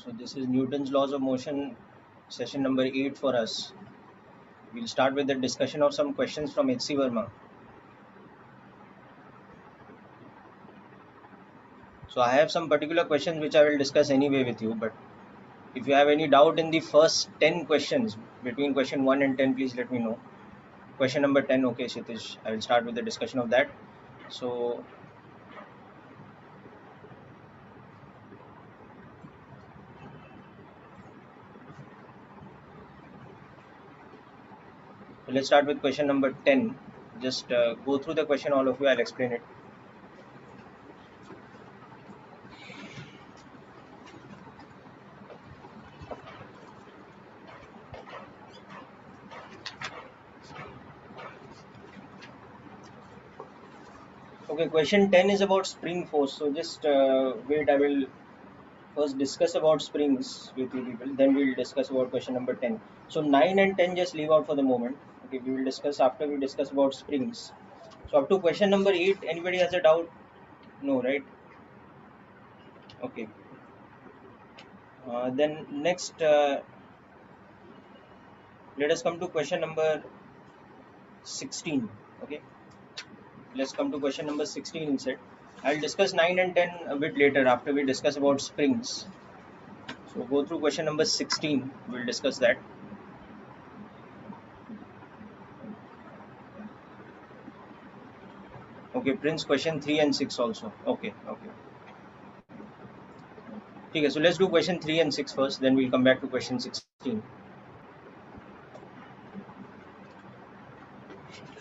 So this is Newton's laws of motion, session number 8 for us. We'll start with the discussion of some questions from H.C. Verma. So I have some particular questions which I will discuss anyway with you, but if you have any doubt in the first 10 questions, between question 1 and 10, please let me know. Question number 10, okay Shitish, I will start with the discussion of that. So let's start with question number 10. Just go through the question, all of you, I'll explain it. Okay, question 10 is about spring force. So just wait, I will first discuss about springs with you people, then we will discuss about question number 10. So 9 and 10 just leave out for the moment. Okay, we will discuss after we discuss about springs. So up to question number 8, anybody has a doubt? No, right? Okay. Then next, let us come to question number 16. Okay, let's come to question number 16 instead. I'll discuss 9 and 10 a bit later after we discuss about springs. So go through question number 16, we'll discuss that. Okay, Prince, question 3 and 6 also. Okay. Okay, so let's do question 3 and 6 first, then we'll come back to question 16.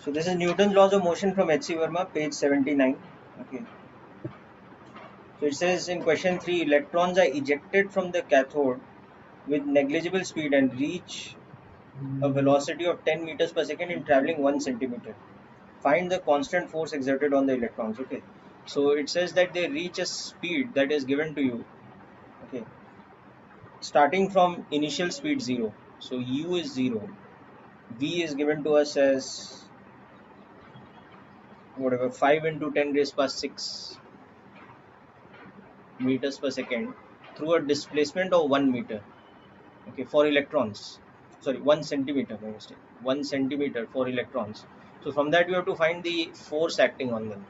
So this is Newton's laws of motion from H.C. Verma, page 79. Okay. So it says in question 3, electrons are ejected from the cathode with negligible speed and reach a velocity of 10 meters per second in traveling 1 centimeter. Find the constant force exerted on the electrons. Okay, so it says that they reach a speed that is given to you. Okay, starting from initial speed 0. So u is 0. V is given to us as whatever 5 into 10 raised by 6 meters per second through a displacement of 1 meter. Okay, for electrons. Sorry, 1 centimeter, my mistake. 1 centimeter for electrons. So from that you have to find the force acting on them.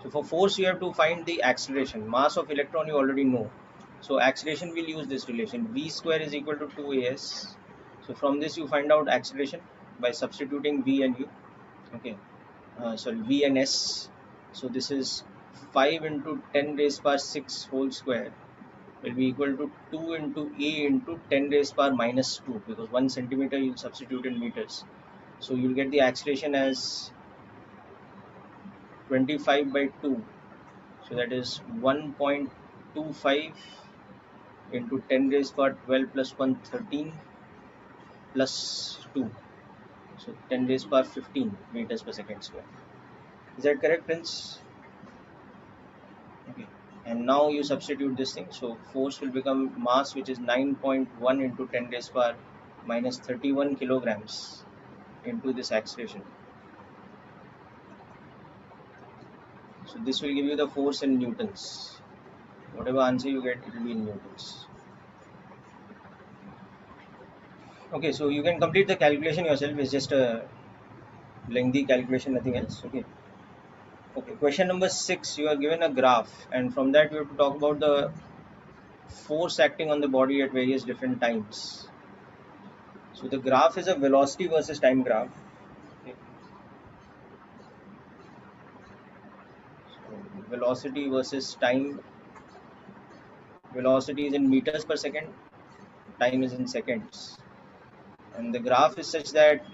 So for force you have to find the acceleration. Mass of electron you already know. So acceleration will use this relation. V square is equal to 2as. So from this you find out acceleration by substituting V and U. Okay, V and S. So this is 5 into 10 raised power 6 whole square will be equal to 2 into A into 10 raised power minus 2, because 1 centimeter you substitute in meters. So you'll get the acceleration as 25 by 2. So that is 1.25 into 10 raised power 12 plus 1, 13 plus 2. So 10 raised power 15 meters per second square. Is that correct, Prince? Okay. And now you substitute this thing. So force will become mass, which is 9.1 into 10 raised power minus 31 kilograms into this acceleration. So this will give you the force in newtons. Whatever answer you get, it will be in newtons. Okay, so you can complete the calculation yourself. It's just a lengthy calculation, nothing else. Okay. Okay, question number 6, you are given a graph, and from that you have to talk about the force acting on the body at various different times. So the graph is a velocity versus time graph. Okay. So velocity versus time. Velocity is in meters per second, time is in seconds. And the graph is such that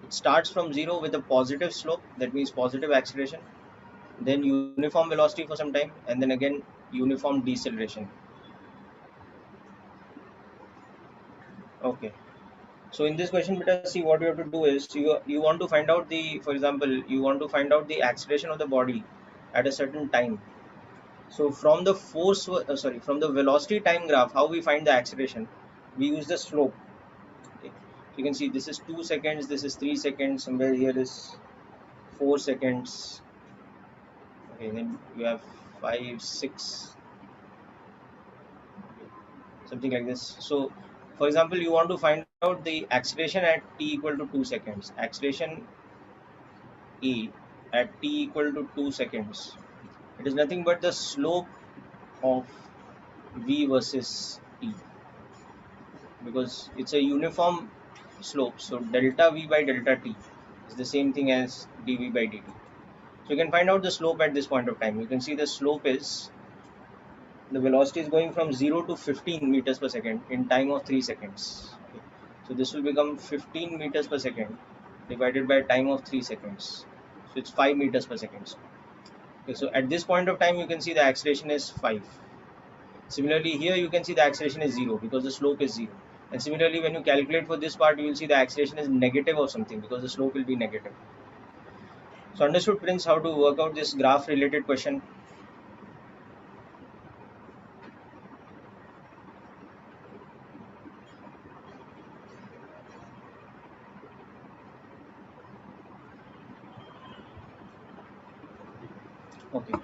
it starts from 0 with a positive slope, that means positive acceleration, then uniform velocity for some time, and then again uniform deceleration. Okay, so in this question, see what you have to do is you want to find out the, for example, you want to find out the acceleration of the body at a certain time. So from the force, from the velocity time graph, how we find the acceleration? We use the slope. Okay. You can see this is 2 seconds, this is 3 seconds, somewhere here is 4 seconds. Okay, then you have 5, 6. something like this. So for example, you want to find out the acceleration at t equal to 2 seconds. Acceleration E at t equal to 2 seconds. It is nothing but the slope of v versus t, because it's a uniform slope. So delta v by delta t is the same thing as dv by dt. So you can find out the slope at this point of time. You can see the slope is, the velocity is going from 0 to 15 meters per second in time of 3 seconds. Okay. So this will become 15 meters per second divided by time of 3 seconds. So it's 5 meters per second. Okay, so at this point of time you can see the acceleration is 5. Similarly here you can see the acceleration is 0 because the slope is 0. And similarly when you calculate for this part, you will see the acceleration is negative or something because the slope will be negative. So understood, Prince, how to work out this graph related question? Okay.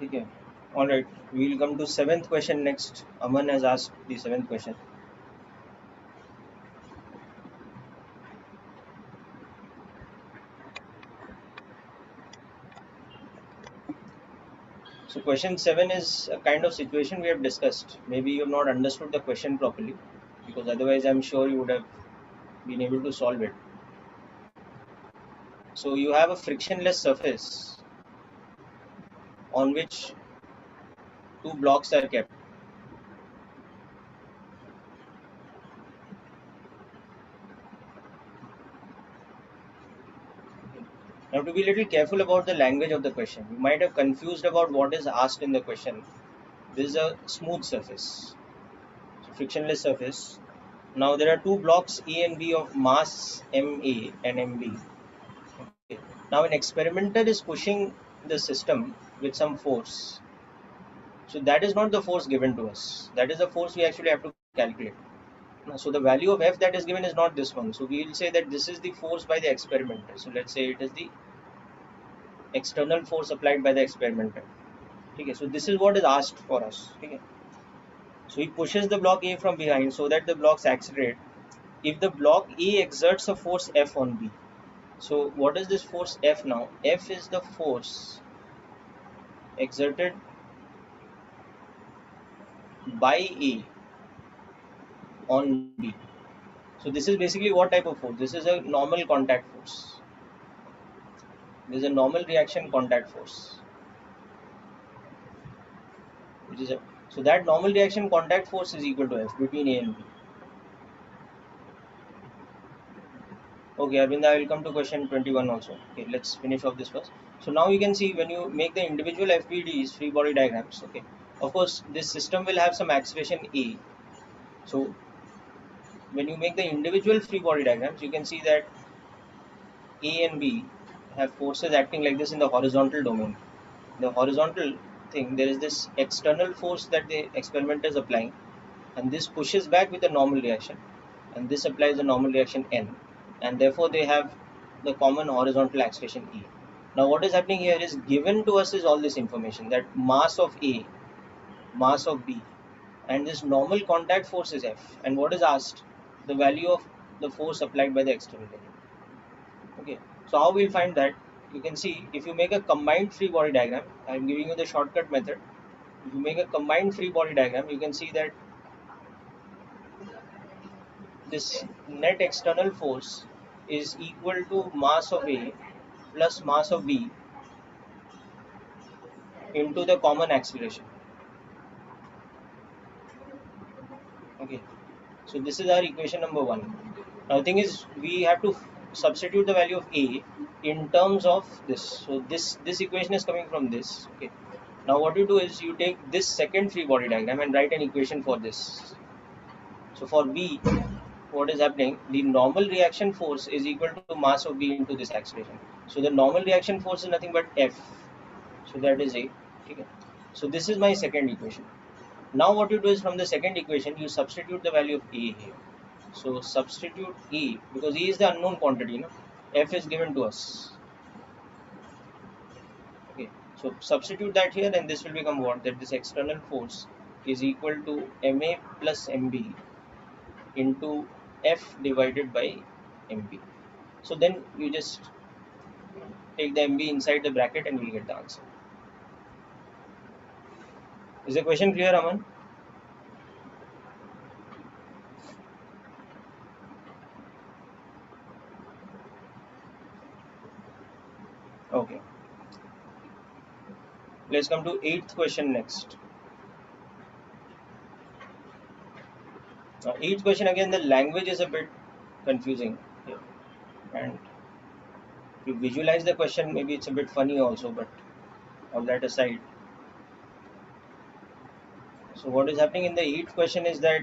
Okay. Alright. We will come to 7th question next. Aman has asked the 7th question. So question 7 is a kind of situation we have discussed. Maybe you have not understood the question properly, because otherwise I'm sure you would have been able to solve it. So you have a frictionless surface on which two blocks are kept. Now to be a little careful about the language of the question. You might have confused about what is asked in the question. This is a smooth surface, so frictionless surface. Now there are two blocks A and B of mass MA and MB. Okay. Now an experimenter is pushing the system with some force. So that is not the force given to us. That is the force we actually have to calculate. So the value of F that is given is not this one. So we will say that this is the force by the experimenter. So let's say it is the external force applied by the experimenter. Okay, so this is what is asked for us. Okay. So he pushes the block A from behind so that the blocks accelerate. If the block A exerts a force F on B. So what is this force F now? F is the force exerted by A on B. So this is basically what type of force? This is a normal contact force. This is a normal reaction contact force. Which is so that normal reaction contact force is equal to F between A and B. Okay, Arvind, I will come to question 21 also. Okay, let's finish off this first. So now you can see when you make the individual FBDs, free body diagrams, okay, of course this system will have some acceleration A. So when you make the individual free body diagrams, you can see that A and B have forces acting like this in the horizontal domain. The horizontal thing, there is this external force that the experimenter is applying, and this pushes back with a normal reaction, and this applies a normal reaction N, and therefore they have the common horizontal acceleration E. Now what is happening here is, given to us is all this information, that mass of A, mass of B, and this normal contact force is F, and what is asked? The value of the force applied by the experimenter. Okay, so how we'll find that? You can see if you make a combined free body diagram, I'm giving you the shortcut method. If you make a combined free body diagram, you can see that this net external force is equal to mass of A plus mass of B into the common acceleration. Okay, so this is our equation number 1. Now the thing is, we have to substitute the value of A in terms of this. So this equation is coming from this. Okay, now what you do is you take this second free body diagram and write an equation for this. So for B, what is happening? The normal reaction force is equal to mass of B into this acceleration. So the normal reaction force is nothing but F. So that is A. Okay. So this is my second equation. Now what you do is, from the second equation you substitute the value of A here. So substitute E, because E is the unknown quantity, no? F is given to us. Okay. So substitute that here, and this will become what? That this external force is equal to ma plus mb into f divided by mb. So then you just take the mb inside the bracket and you'll get the answer. Is the question clear, Aman? Okay. Let's come to 8th question next. Now, 8th question, again, the language is a bit confusing here. And if you visualize the question, maybe it's a bit funny also, but all that aside. So what is happening in the 8th question is that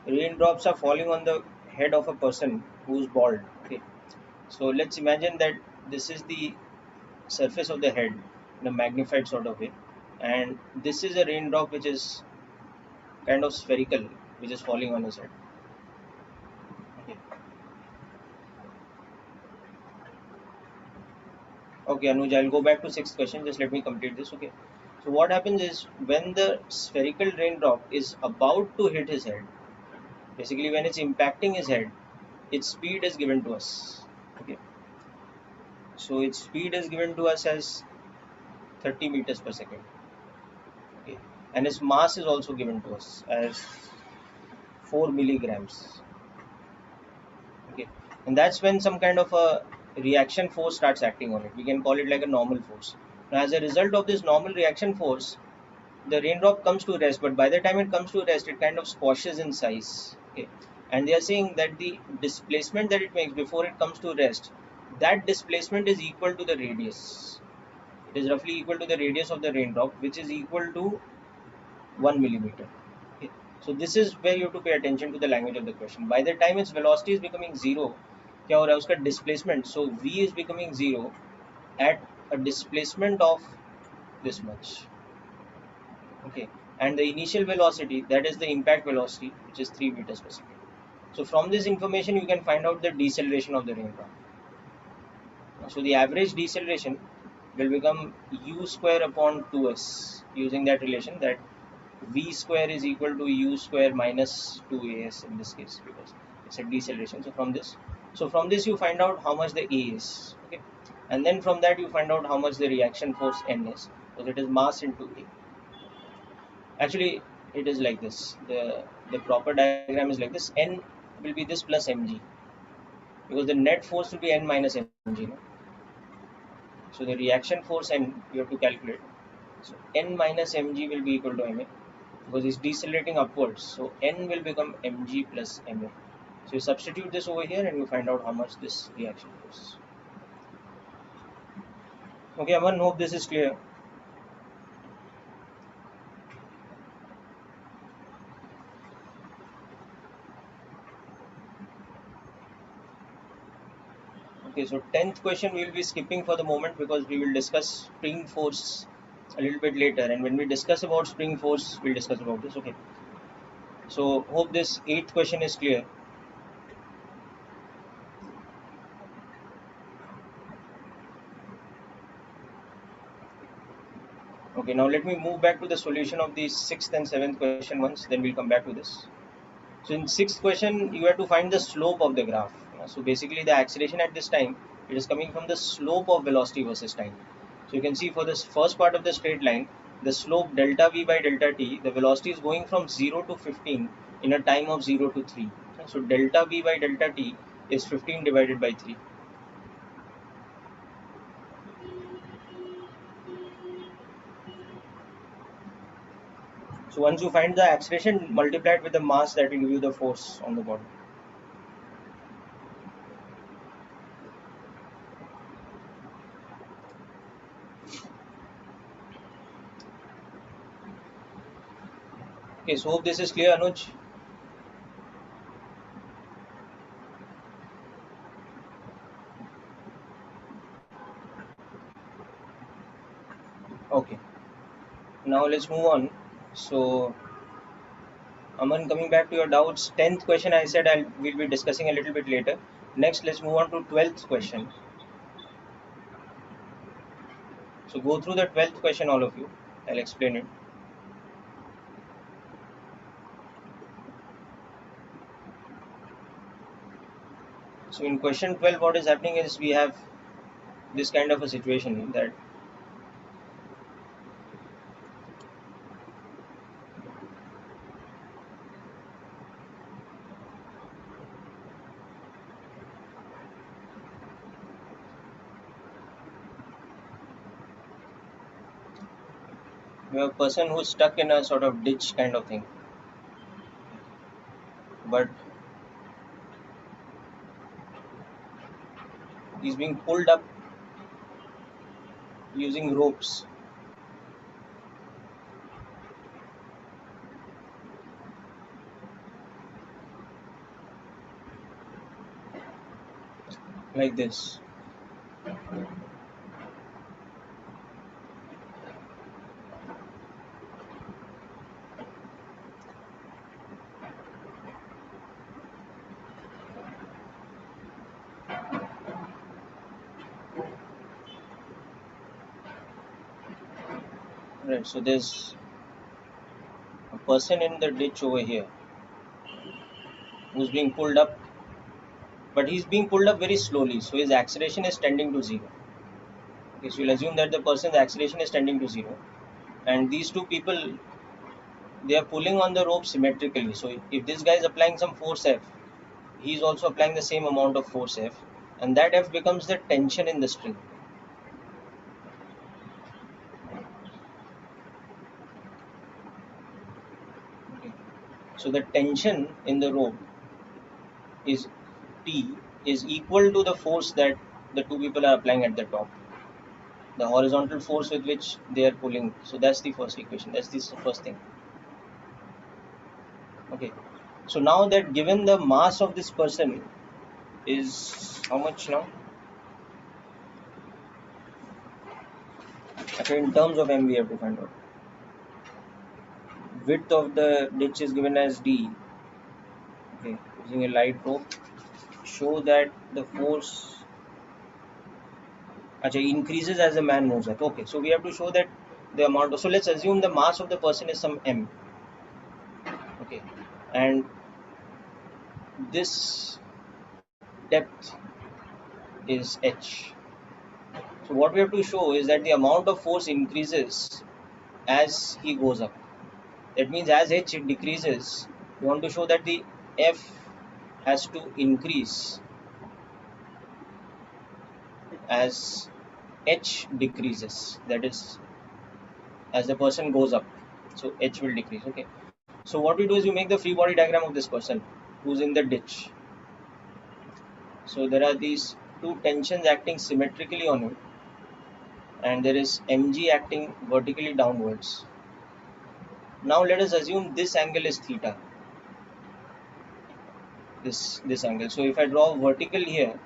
raindrops are falling on the head of a person who's bald. Okay. So let's imagine that this is the surface of the head in a magnified sort of way, and this is a raindrop which is kind of spherical, which is falling on his head. Okay. Okay, Anuj, I'll go back to 6th question. Just let me complete this. Okay. So what happens is when the spherical raindrop is about to hit his head, basically when it's impacting his head, its speed is given to us. Okay. So its speed is given to us as 30 meters per second. Okay. And its mass is also given to us as 4 milligrams. Okay. And that's when some kind of a reaction force starts acting on it. We can call it like a normal force. Now, as a result of this normal reaction force, the raindrop comes to rest, but by the time it comes to rest, it kind of squashes in size. Okay. And they are saying that the displacement that it makes before it comes to rest, that displacement is equal to the radius. It is roughly equal to the radius of the raindrop, which is equal to 1 millimeter. Okay. So this is where you have to pay attention to the language of the question. By the time its velocity is becoming zero, क्या हो रहा है उसका displacement? So v is becoming zero at a displacement of this much. Okay, and the initial velocity, that is the impact velocity, which is 3 meters per second. So from this information, you can find out the deceleration of the raindrop. So the average deceleration will become u square upon 2s, using that relation that v square is equal to u square minus 2as in this case, because it's a deceleration. So from this you find out how much the a is. Okay, and then from that you find out how much the reaction force n is, because it is mass into a. Actually, it is like this. The proper diagram is like this. N will be this plus mg, because the net force will be n minus mg. No? So the reaction force n you have to calculate. So n minus mg will be equal to ma, because it's decelerating upwards. So n will become mg plus ma. So you substitute this over here and you find out how much this reaction force is. Okay, Aman, hope this is clear. Okay, so 10th question we will be skipping for the moment, because we will discuss spring force a little bit later, and when we discuss about spring force, we'll discuss about this. Okay, so hope this 8th question is clear. Okay, now let me move back to the solution of the 6th and 7th question once, then we'll come back to this. So in 6th question, you have to find the slope of the graph. So basically the acceleration at this time, it is coming from the slope of velocity versus time. So you can see for this first part of the straight line, the slope delta v by delta t, the velocity is going from 0 to 15 in a time of 0 to 3. So delta v by delta t is 15 divided by 3. So once you find the acceleration, multiply it with the mass, that will give you the force on the body. Okay, so hope this is clear, Anuj. Okay, now let's move on. So Aman, coming back to your doubts, 10th question I said we'll be discussing a little bit later. Next, let's move on to 12th question. So go through the 12th question, all of you. I'll explain it. So in question 12, what is happening is we have this kind of a situation that we have a person who's stuck in a sort of ditch kind of thing, but he's being pulled up using ropes. Like this. Right, so there's a person in the ditch over here who's being pulled up, but he's being pulled up very slowly, so his acceleration is tending to zero. Okay, so you'll assume that the person's acceleration is tending to zero, and these two people, they are pulling on the rope symmetrically. So if this guy is applying some force F, he is also applying the same amount of force F, and that F becomes the tension in the string. Okay. So the tension in the rope is T is equal to the force that the two people are applying at the top, the horizontal force with which they are pulling. So that's the first equation. That's the first thing. Okay. So now that given the mass of this person is how much now? Okay, in terms of m we have to find out. Width of the ditch is given as d. Okay, using a light rope, show that the force increases as the man moves up. Okay, so we have to show that the amount of, so let's assume the mass of the person is some m. Okay, and this depth is h. So what we have to show is that the amount of force increases as he goes up. That means as h decreases, we want to show that the f has to increase as h decreases. That is, as the person goes up, so h will decrease. Okay. So what we do is we make the free body diagram of this person who's in the ditch. So there are these two tensions acting symmetrically on it, and there is mg acting vertically downwards. Now let us assume this angle is theta. This angle. So if I draw vertical here,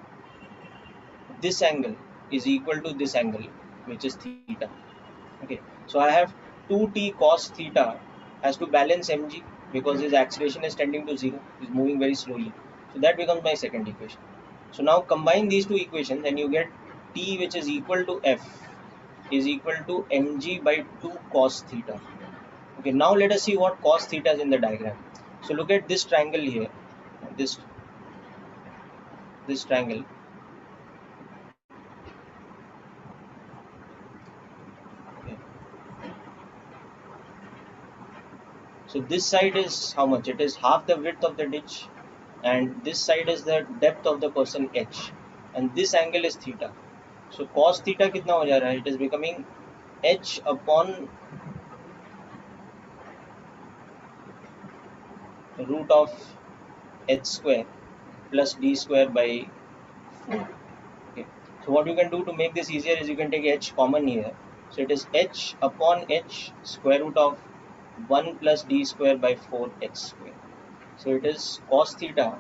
this angle is equal to this angle, which is theta. Okay. So I have 2t cos theta has to balance mg because his acceleration is tending to zero. He's moving very slowly. So that becomes my second equation. So now combine these two equations and you get t, which is equal to f is equal to mg by 2 cos theta. Okay, now let us see what cos theta is in the diagram. So look at this triangle here, this triangle. Okay. So this side is how much? It is half the width of the ditch, and this side is the depth of the person h, and this angle is theta. So cos theta कितना हो जा रहा है? It is becoming h upon root of h square plus d square by 4. Okay. So what you can do to make this easier is you can take h common here. So it is h upon h square root of 1 plus d square by 4h square. So it is cos theta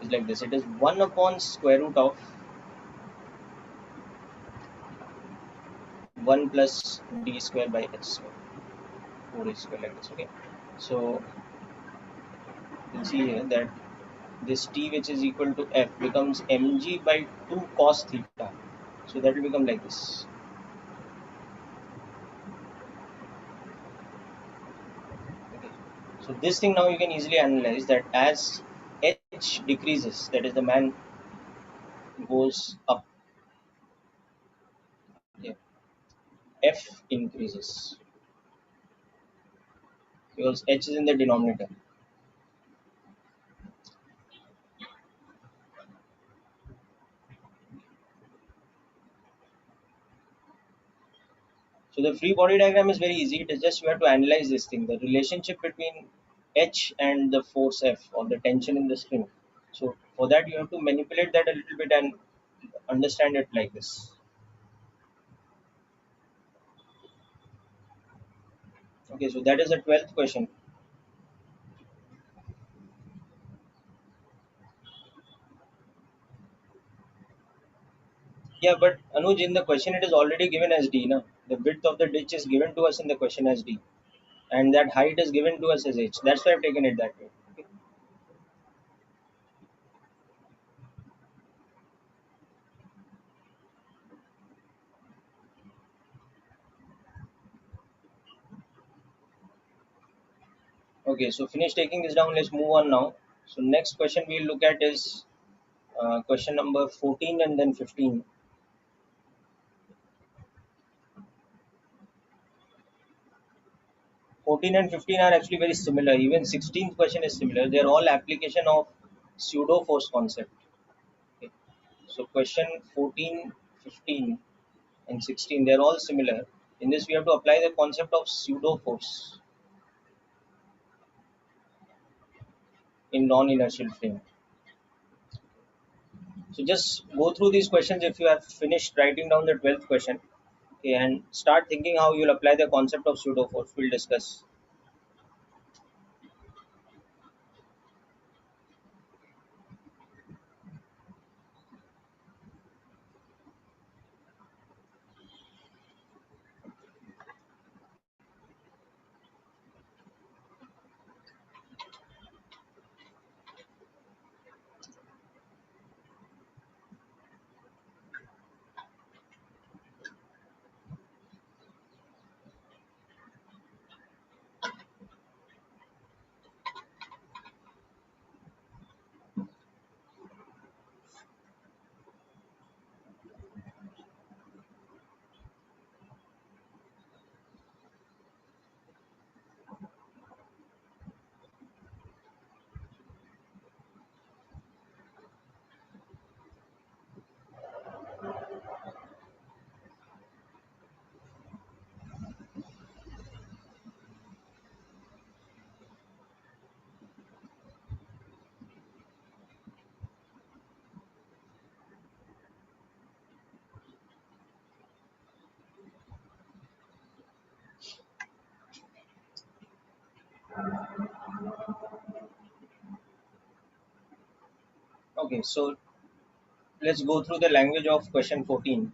is like this. It is 1 upon square root of 1 plus d square by h square, 4h square, like this. Okay. So you can see here that this t, which is equal to f, becomes mg by 2 cos theta. So that will become like this. Okay. So this thing now you can easily analyze that as h decreases, that is the man goes up. Okay. F increases because H is in the denominator. So the free body diagram is very easy. It is just you have to analyze this thing, the relationship between H and the force F or the tension in the string. So for that you have to manipulate that a little bit and understand it like this. Okay, so that is the 12th question. Yeah, but Anuj, in the question it is already given as D. No? The width of the ditch is given to us in the question as D. And that height is given to us as H. That's why I've taken it that way. Okay, okay, so finish taking this down. Let's move on now. So next question we'll look at is question number 14 and then 15. 14 and 15 are actually very similar. Even 16th question is similar. They're all application of pseudo force concept. Okay. So question 14, 15 and 16, they're all similar. In this we have to apply the concept of pseudo force in non-inertial frame. So just go through these questions if you have finished writing down the 12th question, okay, and start thinking how you'll apply the concept of pseudo force. We'll discuss. Okay, so let's go through the language of question 14.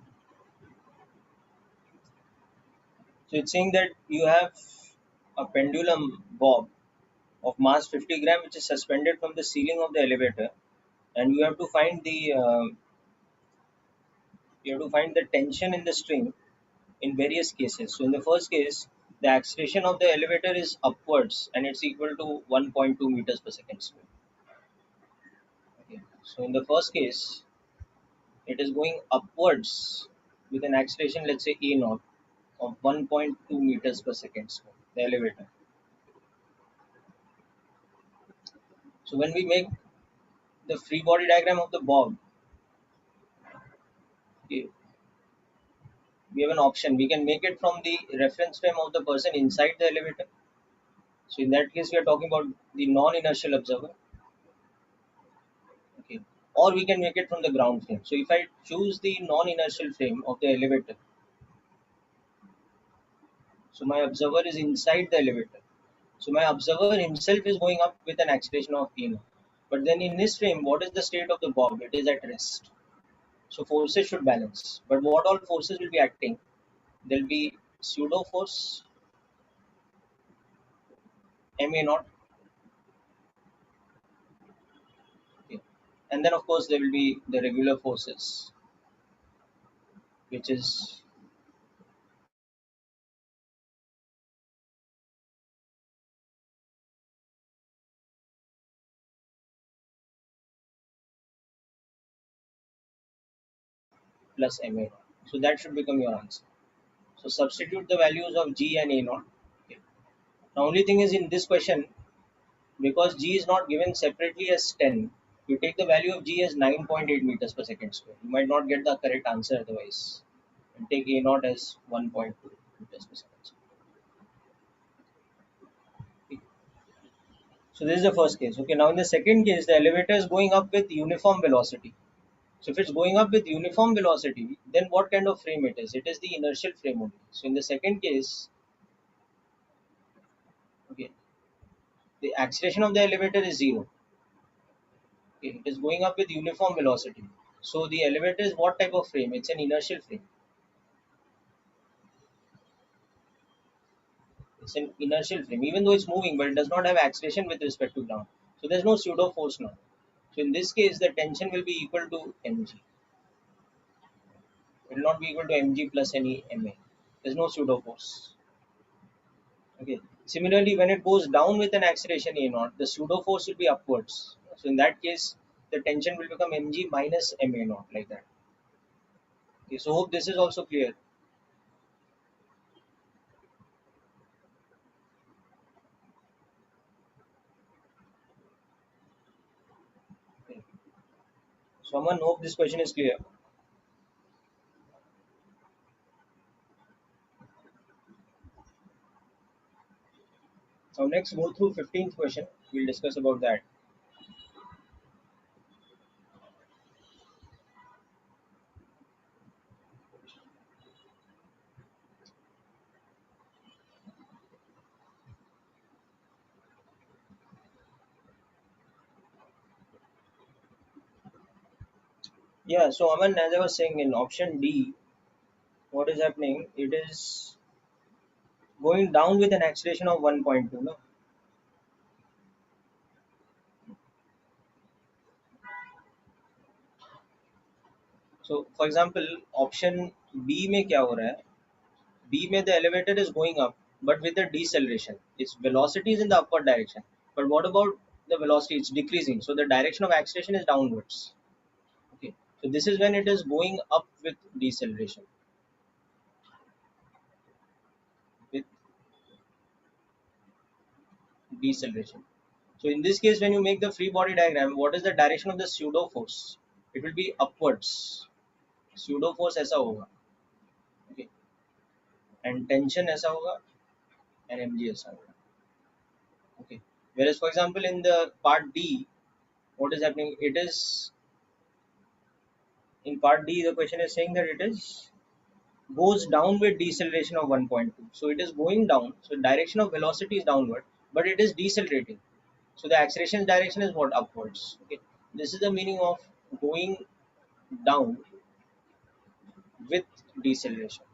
So it's saying that you have a pendulum bob of mass 50 gram which is suspended from the ceiling of the elevator, and you have to find the tension in the string in various cases. So in the first case, the acceleration of the elevator is upwards and it's equal to 1.2 meters per second square. Okay. So in the first case, it is going upwards with an acceleration, let's say E naught of 1.2 meters per second square, the elevator. So when we make the free body diagram of the bob, okay, we have an option. We can make it from the reference frame of the person inside the elevator. So in that case, we are talking about the non-inertial observer. Okay. Or we can make it from the ground frame. So if I choose the non-inertial frame of the elevator, so my observer is inside the elevator. So my observer himself is going up with an acceleration of e naught. But then in this frame, what is the state of the bob? It is at rest. So forces should balance. But what all forces will be acting? There will be pseudo force, ma naught, okay. And then of course there will be the regular forces, which is plus ma naught. So that should become your answer. So substitute the values of g and a naught. Okay. The only thing is in this question, because g is not given separately as 10, you take the value of g as 9.8 meters per second square. You might not get the correct answer otherwise. And take a naught as 1.2 meters per second square. Okay. So this is the first case. Okay, now in the second case, the elevator is going up with uniform velocity. So if it's going up with uniform velocity, then what kind of frame it is? It is the inertial frame only. So in the second case, okay, the acceleration of the elevator is zero. Okay, it is going up with uniform velocity. So the elevator is what type of frame? It's an inertial frame. It's an inertial frame, even though it's moving, but it does not have acceleration with respect to ground. So there's no pseudo force now. So in this case, the tension will be equal to mg. It will not be equal to mg plus any ma. There's no pseudo force. Okay. Similarly, when it goes down with an acceleration a naught, the pseudo force will be upwards. So in that case, the tension will become mg minus ma naught, like that. Okay. So hope this is also clear. Okay. So Aman, hope this question is clear. So next, go through 15th question. We'll discuss about that. Yeah. So Aman, as I was saying, in option D, what is happening? It is going down with an acceleration of 1.2. No. So for example, option B में क्या हो रहा है? B में the elevator is going up, but with a deceleration. Its velocity is in the upward direction. But what about the velocity? It's decreasing. So the direction of acceleration is downwards. Okay. So this is when it is going up with deceleration. With deceleration. So in this case, when you make the free body diagram, what is the direction of the pseudo force? It will be upwards. Pseudo force ऐसा होगा. Okay. And tension ऐसा होगा. And mg ऐसा होगा. Okay. Whereas, for example, in the part D, what is happening? It is in part D. The question is saying that it is goes down with deceleration of 1.2. So it is going down. So direction of velocity is downward, but it is decelerating. So the acceleration direction is what? Upwards. Okay. This is the meaning of going down with deceleration.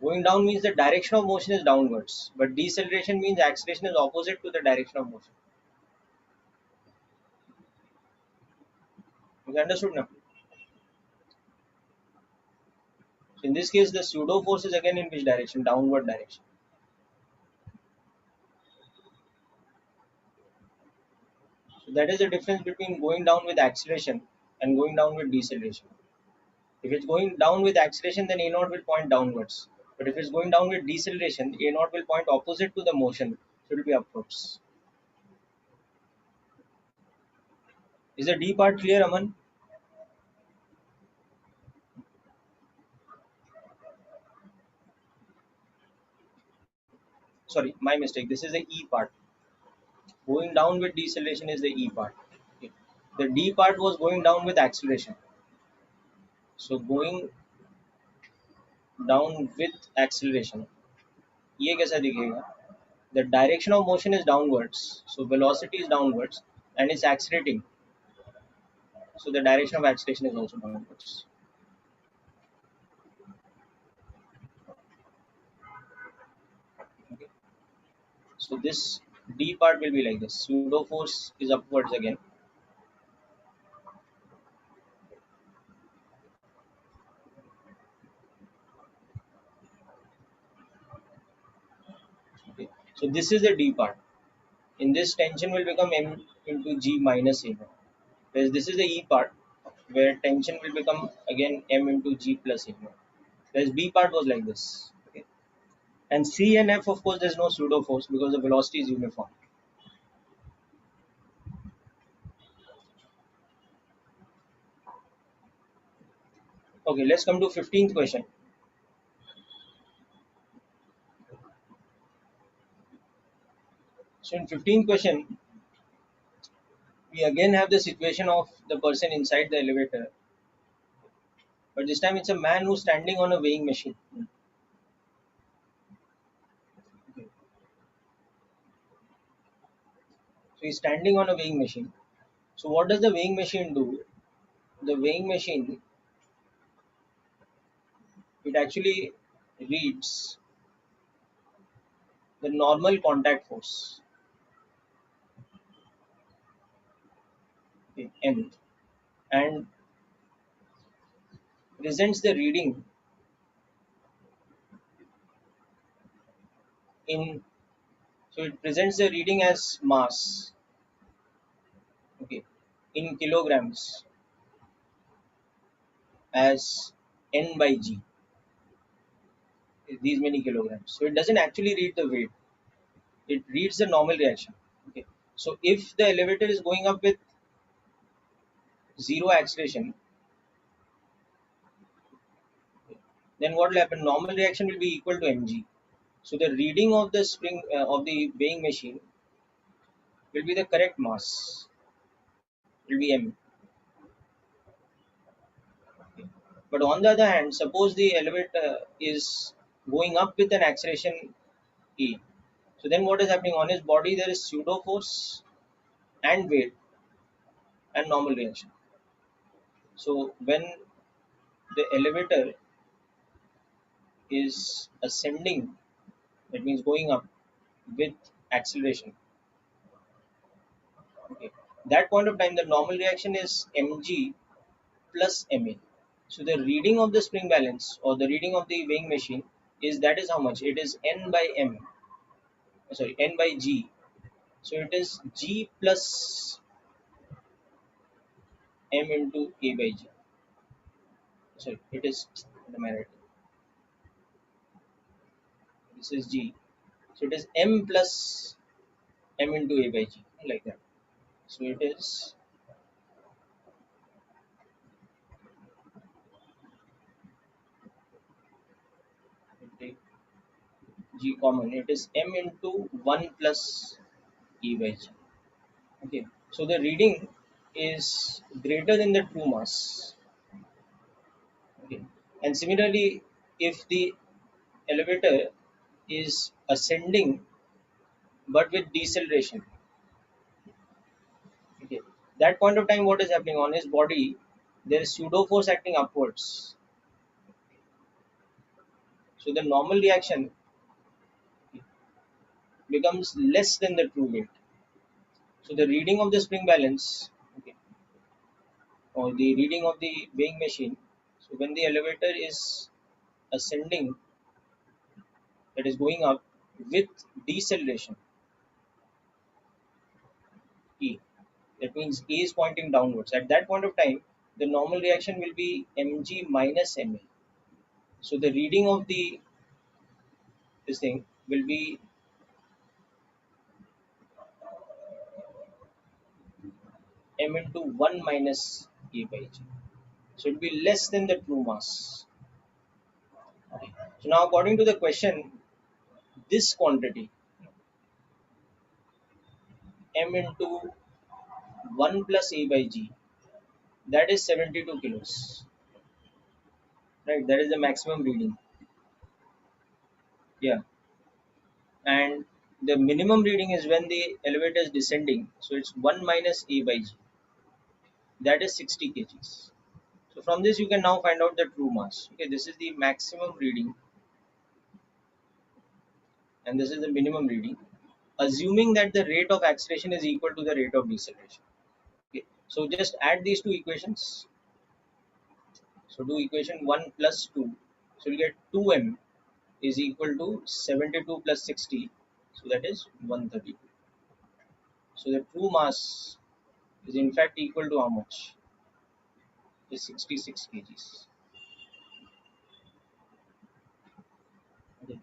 Going down means the direction of motion is downwards, but deceleration means acceleration is opposite to the direction of motion. You understood now? So in this case, the pseudo force is again in which direction? Downward direction. So that is the difference between going down with acceleration and going down with deceleration. If it's going down with acceleration, then a naught will point downwards. But if it's going down with deceleration, a naught will point opposite to the motion, so it will be upwards. Is the D part clear, Aman? Sorry, my mistake. This is the E part. Going down with deceleration is the E part. Okay. The D part was going down with acceleration. So going down with acceleration. ये कैसा दिखेगा? The direction of motion is downwards, so velocity is downwards, and it's accelerating. So the direction of acceleration is also downwards. Okay. So this D part will be like this. Pseudo force is upwards again. Okay. So this is the D part. In this tension will become m into g minus a. Whereas this is the E part. where tension will become again m into g plus sigma. Whereas B part was like this. Okay. And C and F, of course, there's no pseudo force because the velocity is uniform. Okay, let's come to 15th question. So in 15th question, we again have the situation of the person inside the elevator, but this time it's a man who's standing on a weighing machine. Okay. So he's standing on a weighing machine. So what does the weighing machine do? The weighing machine, it actually reads the normal contact force, okay, M, and presents the reading in, so it presents the reading as mass, okay, in kilograms as n by g, these many kilograms. So it doesn't actually read the weight, it reads the normal reaction. Okay. So if the elevator is going up with zero acceleration, then what will happen? Normal reaction will be equal to mg. So the reading of the spring of the weighing machine will be the correct mass, will be m. Okay. But on the other hand, suppose the elevator is going up with an acceleration e. So then what is happening on his body? There is pseudo force and weight and normal reaction. So when the elevator is ascending, that means going up with acceleration. Okay. That point of time, the normal reaction is mg plus ma. So the reading of the spring balance or the reading of the weighing machine is, that is how much? It is n by m. Sorry, n by g. So it is g plus m into a by g. Sorry, it is, what am I writing? This is g. So it is m plus m into a by g, like that. So it is, take g common, it is m into 1 plus e by g. Okay. So the reading is greater than the true mass. Okay. And similarly, if the elevator is ascending but with deceleration, okay, that point of time what is happening on his body? There is pseudo force acting upwards. So the normal reaction becomes less than the true weight. So the reading of the spring balance, okay, or the reading of the weighing machine. So when the elevator is ascending, that is going up with deceleration E. That means E is pointing downwards. At that point of time, the normal reaction will be mg minus ma. So the reading of the this thing will be m into 1 minus a by g. So it will be less than the true mass. Okay. So now according to the question, this quantity m into 1 plus a by g, that is 72 kilos. Right, that is the maximum reading. Yeah. And the minimum reading is when the elevator is descending. So it's 1 minus a by g, that is 60 kgs. So from this you can now find out the true mass. Okay, this is the maximum reading and this is the minimum reading, assuming that the rate of acceleration is equal to the rate of deceleration. Okay, so just add these two equations. So do equation 1 plus 2. So you get 2m is equal to 72 plus 60. So that is 132. So the true mass is in fact equal to how much? is 66 kgs. Okay.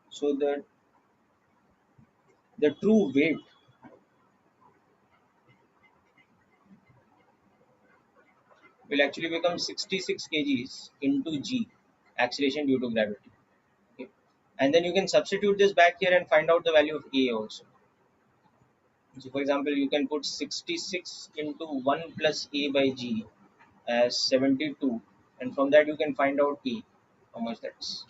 So the true weight will actually become 66 kgs into g, acceleration due to gravity. Okay. And then you can substitute this back here and find out the value of a also. So for example, you can put 66 into 1 plus a by g as 72, and from that you can find out a, how much that's.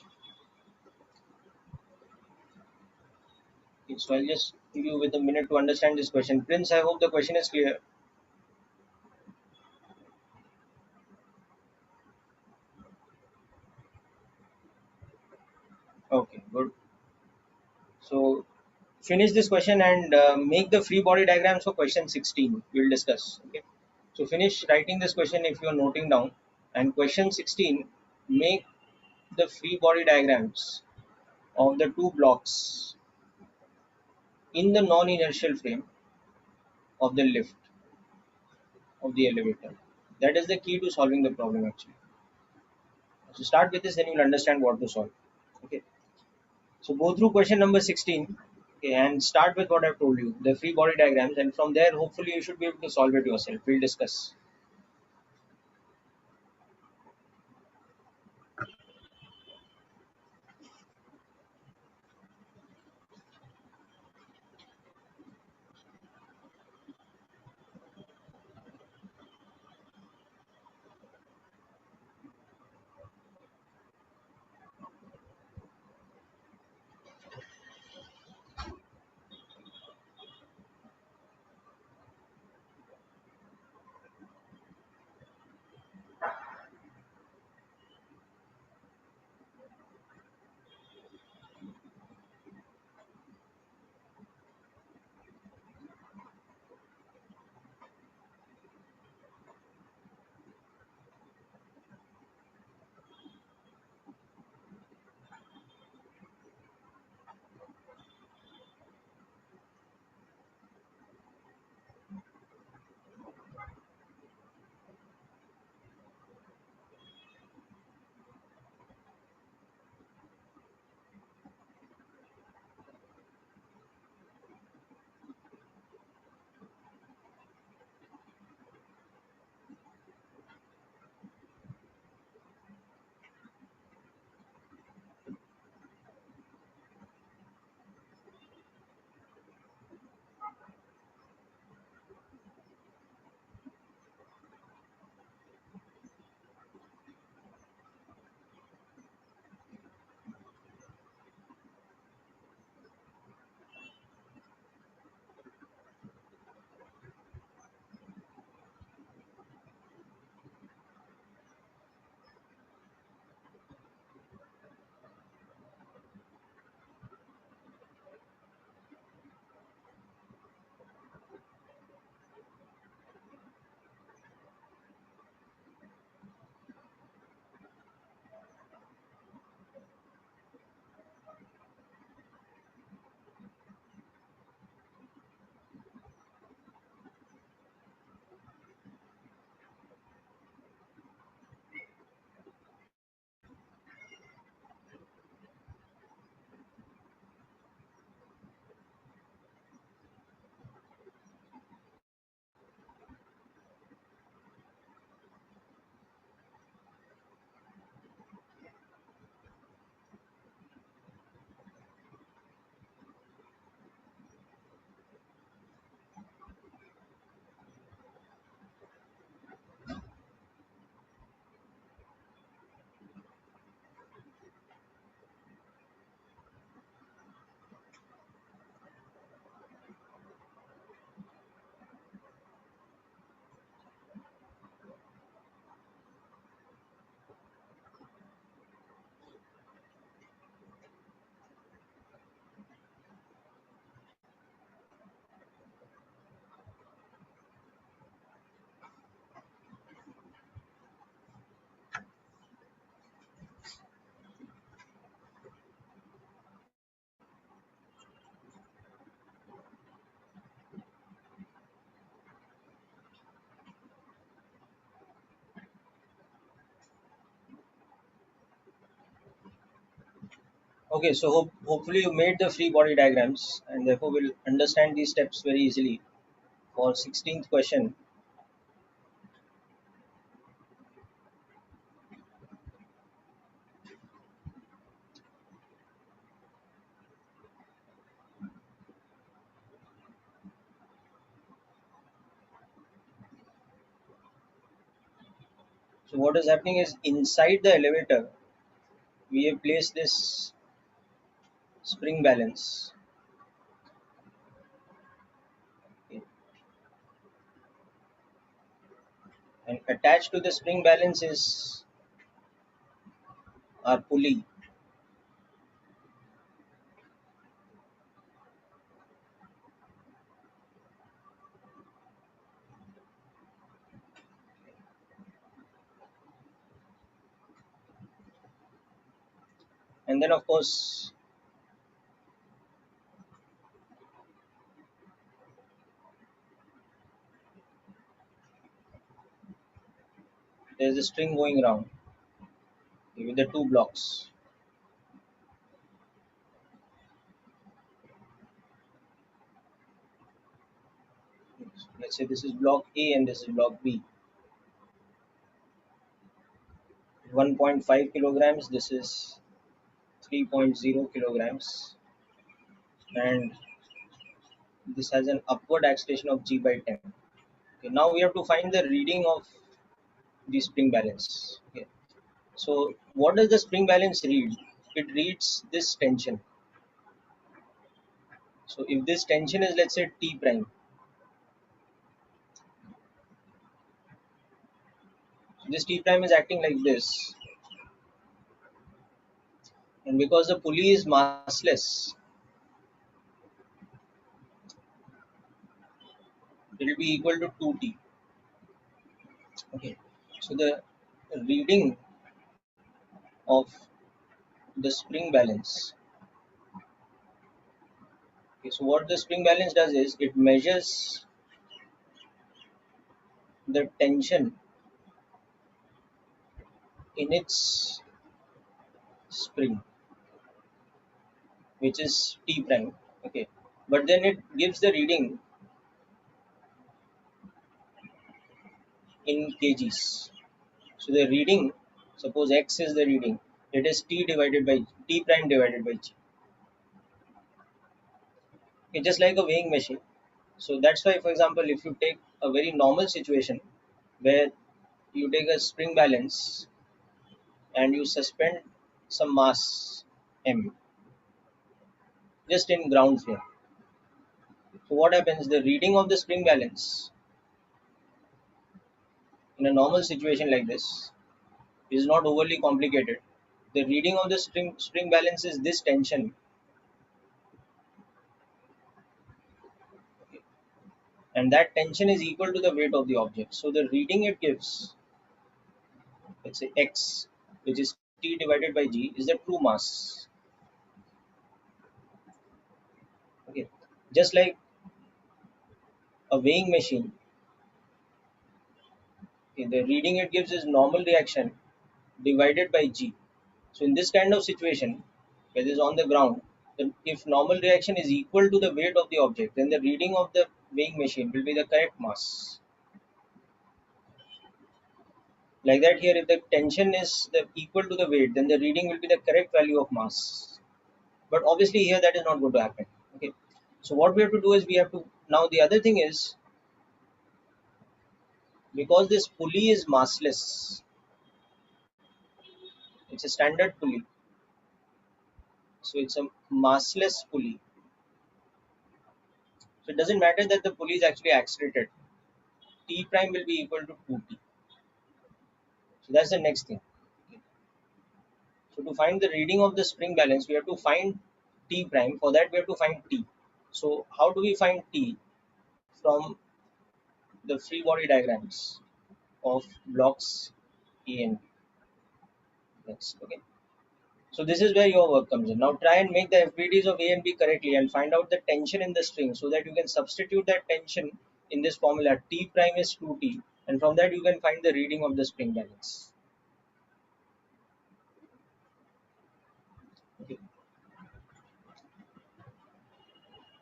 Okay, so I'll just give you with a minute to understand this question. Prince, I hope the question is clear. Okay, good. So finish this question and make the free body diagrams for question 16. We'll discuss. Okay. So finish writing this question if you are noting down. And question 16, make the free body diagrams of the two blocks in the non-inertial frame of the lift of the elevator. That is the key to solving the problem actually. So start with this, then you'll understand what to solve. Okay. So go through question number 16, okay, and start with what I've told you, the free body diagrams, and from there hopefully you should be able to solve it yourself. We'll discuss. Okay, so hopefully you made the free body diagrams and therefore will understand these steps very easily. For 16th question, so what is happening is inside the elevator, we have placed this spring balance. Okay, and attached to the spring balance is our pulley. And then, of course, there's a string going around with the two blocks. Let's say this is block A and this is block B. 1.5 kilograms, this is 3.0 kilograms, and this has an upward acceleration of g by 10. Okay, now we have to find the reading of the spring balance. Okay. So what does the spring balance read? It reads this tension. So if this tension is, let's say, T prime, so this T prime is acting like this, and because the pulley is massless, it will be equal to 2T. Okay. So the reading of the spring balance. Okay, so what the spring balance does is it measures the tension in its spring, which is T prime. Okay, but then it gives the reading in kgs. So the reading, suppose x is the reading, it is T divided by T prime divided by g. It's just like a weighing machine. So that's why, for example, if you take a very normal situation where you take a spring balance and you suspend some mass m just in ground floor. So what happens? The reading of the spring balance in a normal situation like this is not overly complicated. The reading of the spring balance is this tension, and that tension is equal to the weight of the object. So the reading it gives, let's say x, which is T divided by g, is the true mass. Okay, just like a weighing machine, okay, the reading it gives is normal reaction divided by g. So in this kind of situation, where it is on the ground, then if normal reaction is equal to the weight of the object, then the reading of the weighing machine will be the correct mass. Like that here, if the tension is equal to the weight, then the reading will be the correct value of mass. But obviously here that is not going to happen. Okay. So what we have to do is we have to, now the other thing is, because this pulley is massless, it's a standard pulley. So it's a massless pulley. So it doesn't matter that the pulley is actually accelerated. T prime will be equal to 2T. So that's the next thing. So to find the reading of the spring balance, we have to find T prime. For that, we have to find T. So how do we find T? From the free body diagrams of blocks A and B. Next, okay. So this is where your work comes in. Now try and make the FBDs of A and B correctly and find out the tension in the string so that you can substitute that tension in this formula. T prime is 2T, and from that you can find the reading of the spring balance. Okay.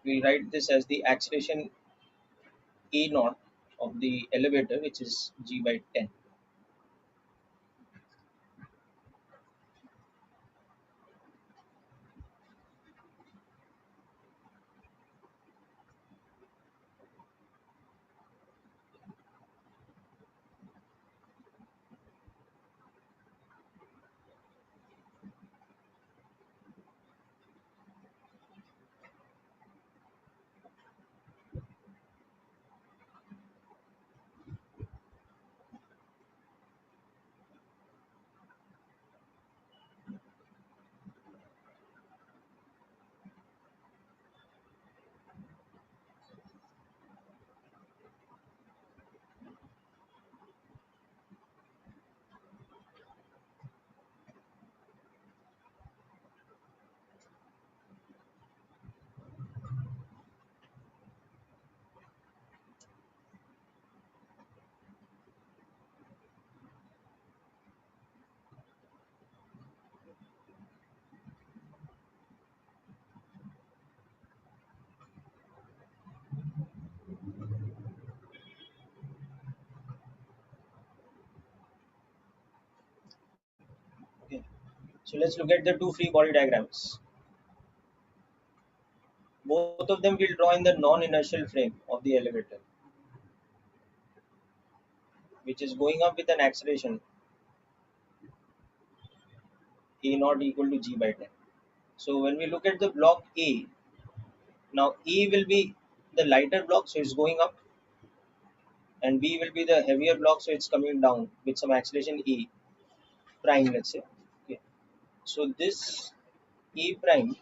we'll write this as the acceleration a naught of the elevator, which is g by 10. Okay. So let's look at the two free body diagrams. Both of them will draw in the non-inertial frame of the elevator, which is going up with an acceleration a naught equal to g by 10. So when we look at the block A, now A will be the lighter block, so it's going up, and B will be the heavier block, so it's coming down with some acceleration A prime, let's say. Okay. So this A prime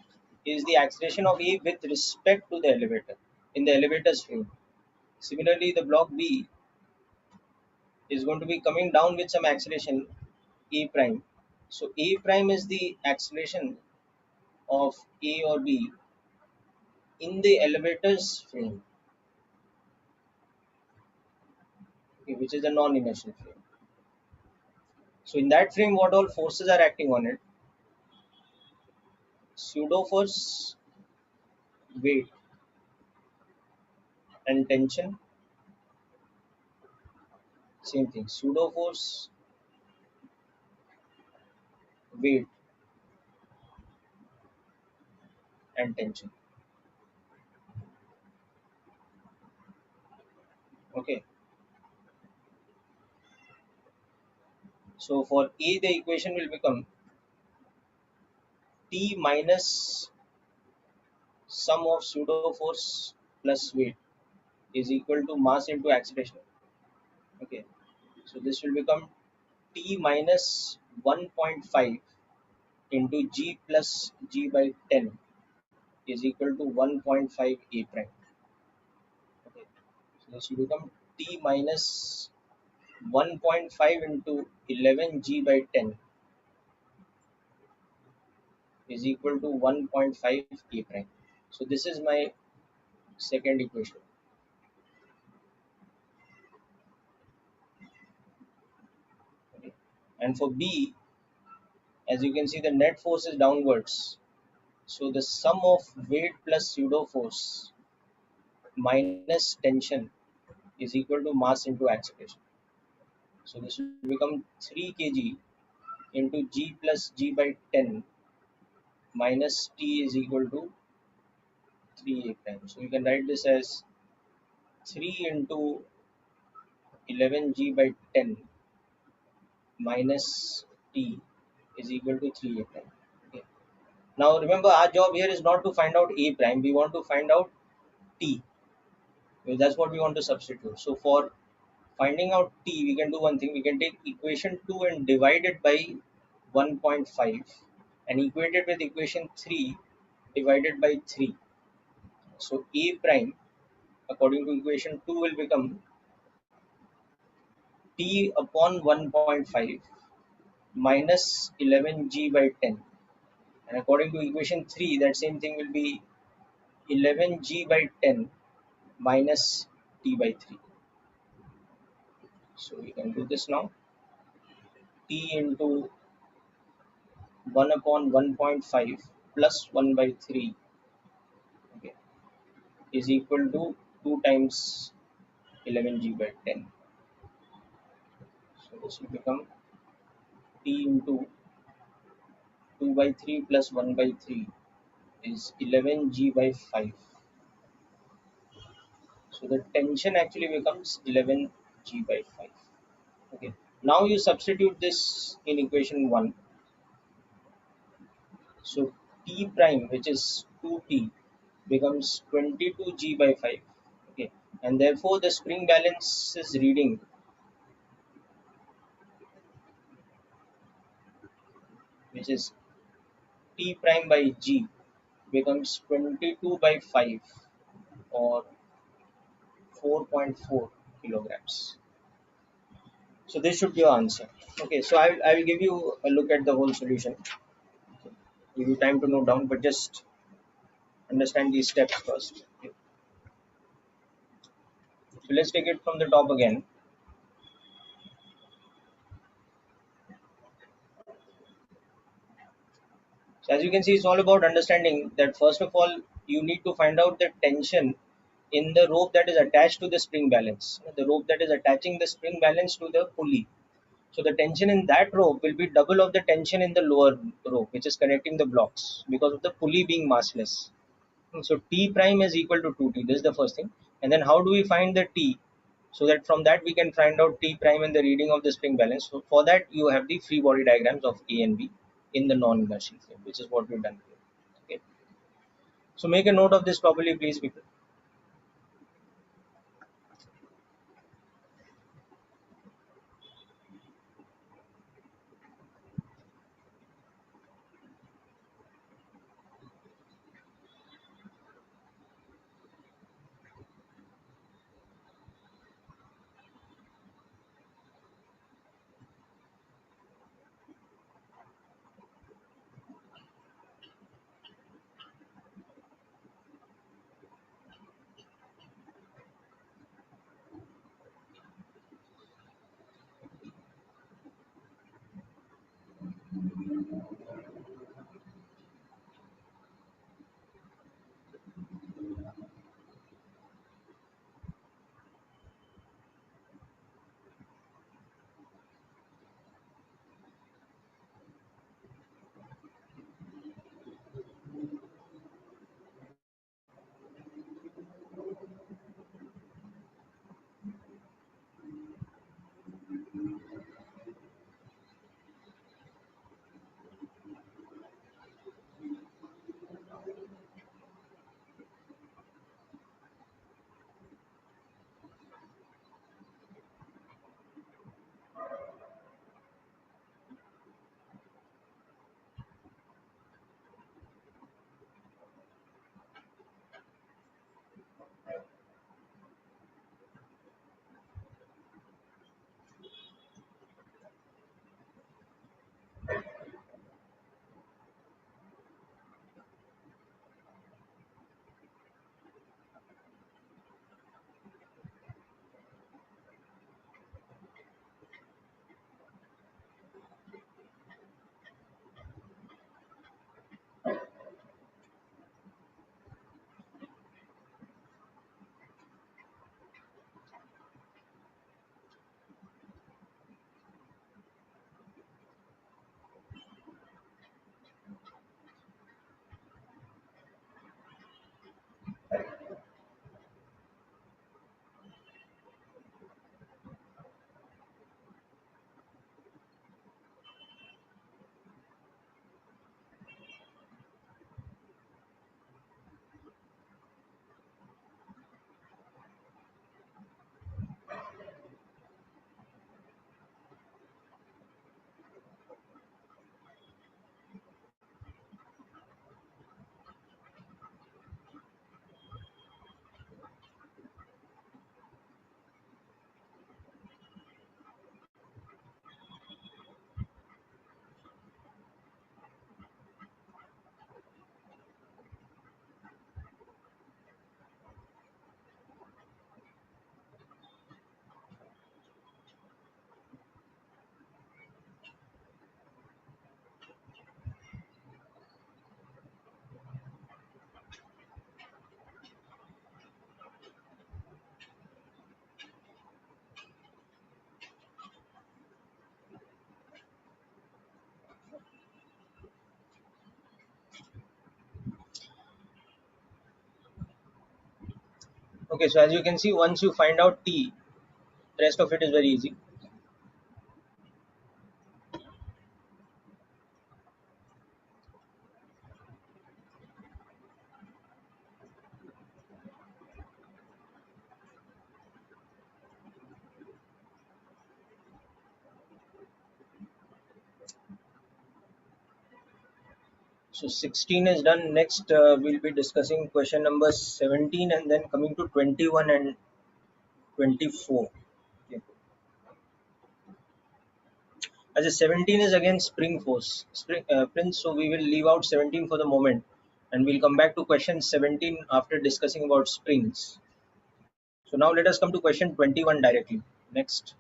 is the acceleration of A with respect to the elevator in the elevator's frame. Similarly, the block B is going to be coming down with some acceleration A prime. So A prime is the acceleration of A or B in the elevator's frame, okay, which is a non-inertial frame. So in that frame, what all forces are acting on it? Pseudo force, weight, and tension. Same thing. Pseudo force, weight, and tension. Okay. So for A, the equation will become T minus sum of pseudo force plus weight is equal to mass into acceleration. Okay. So this will become T minus 1.5 into G plus G by 10 is equal to 1.5 A prime. Okay. So this will become T minus 1.5 into 11 G by 10 is equal to 1.5 A prime. So this is my second equation. Okay. And for B, as you can see, the net force is downwards. So the sum of weight plus pseudo force minus tension is equal to mass into acceleration. So this will become 3 kg into G plus G by 10 minus T is equal to 3 A prime. So you can write this as 3 into 11 G by 10 minus T is equal to 3 A prime. Okay. Now remember, our job here is not to find out A prime, we want to find out T. Well, that's what we want to substitute. So for finding out T, we can do one thing. We can take equation 2 and divide it by 1.5 and equate it with equation 3 divided by 3. So A prime, according to equation 2, will become T upon 1.5 minus 11G by 10. And according to equation 3, that same thing will be 11G by 10 minus T by 3. So we can do this now. T into 1 upon 1.5 plus 1 by 3, okay, is equal to 2 times 11g by 10. So this will become T into 2 by 3 plus 1 by 3 is 11g by 5. So the tension actually becomes 11g by 5. Okay. Now you substitute this in equation 1. So T prime, which is 2T, becomes 22g by 5. Okay. And therefore the spring balance's reading, which is T prime by G, becomes 22 by 5 or 4.4 kilograms. So this should be your answer. Okay, so I will give you a look at the whole solution. Give you time to note down, but just understand these steps first. Okay. So let's take it from the top again. So as you can see, it's all about understanding that first of all, you need to find out the tension in the rope that is attached to the spring balance. The rope that is attaching the spring balance to the pulley. So the tension in that rope will be double of the tension in the lower rope, which is connecting the blocks because of the pulley being massless. So T prime is equal to 2T. This is the first thing. And then how do we find the T? So that from that we can find out T prime and the reading of the spring balance. So for that you have the free body diagrams of A and B in the non-inertial frame, which is what we've done here. Okay. So make a note of this properly, please, people. Okay, so as you can see, once you find out T, rest of it is very easy. So 16 is done. Next, we'll be discussing question number 17 and then coming to 21 and 24. Okay. As a 17 is again spring force, Prince. So we will leave out 17 for the moment, and we'll come back to question 17 after discussing about springs. So now let us come to question 21 directly. Next,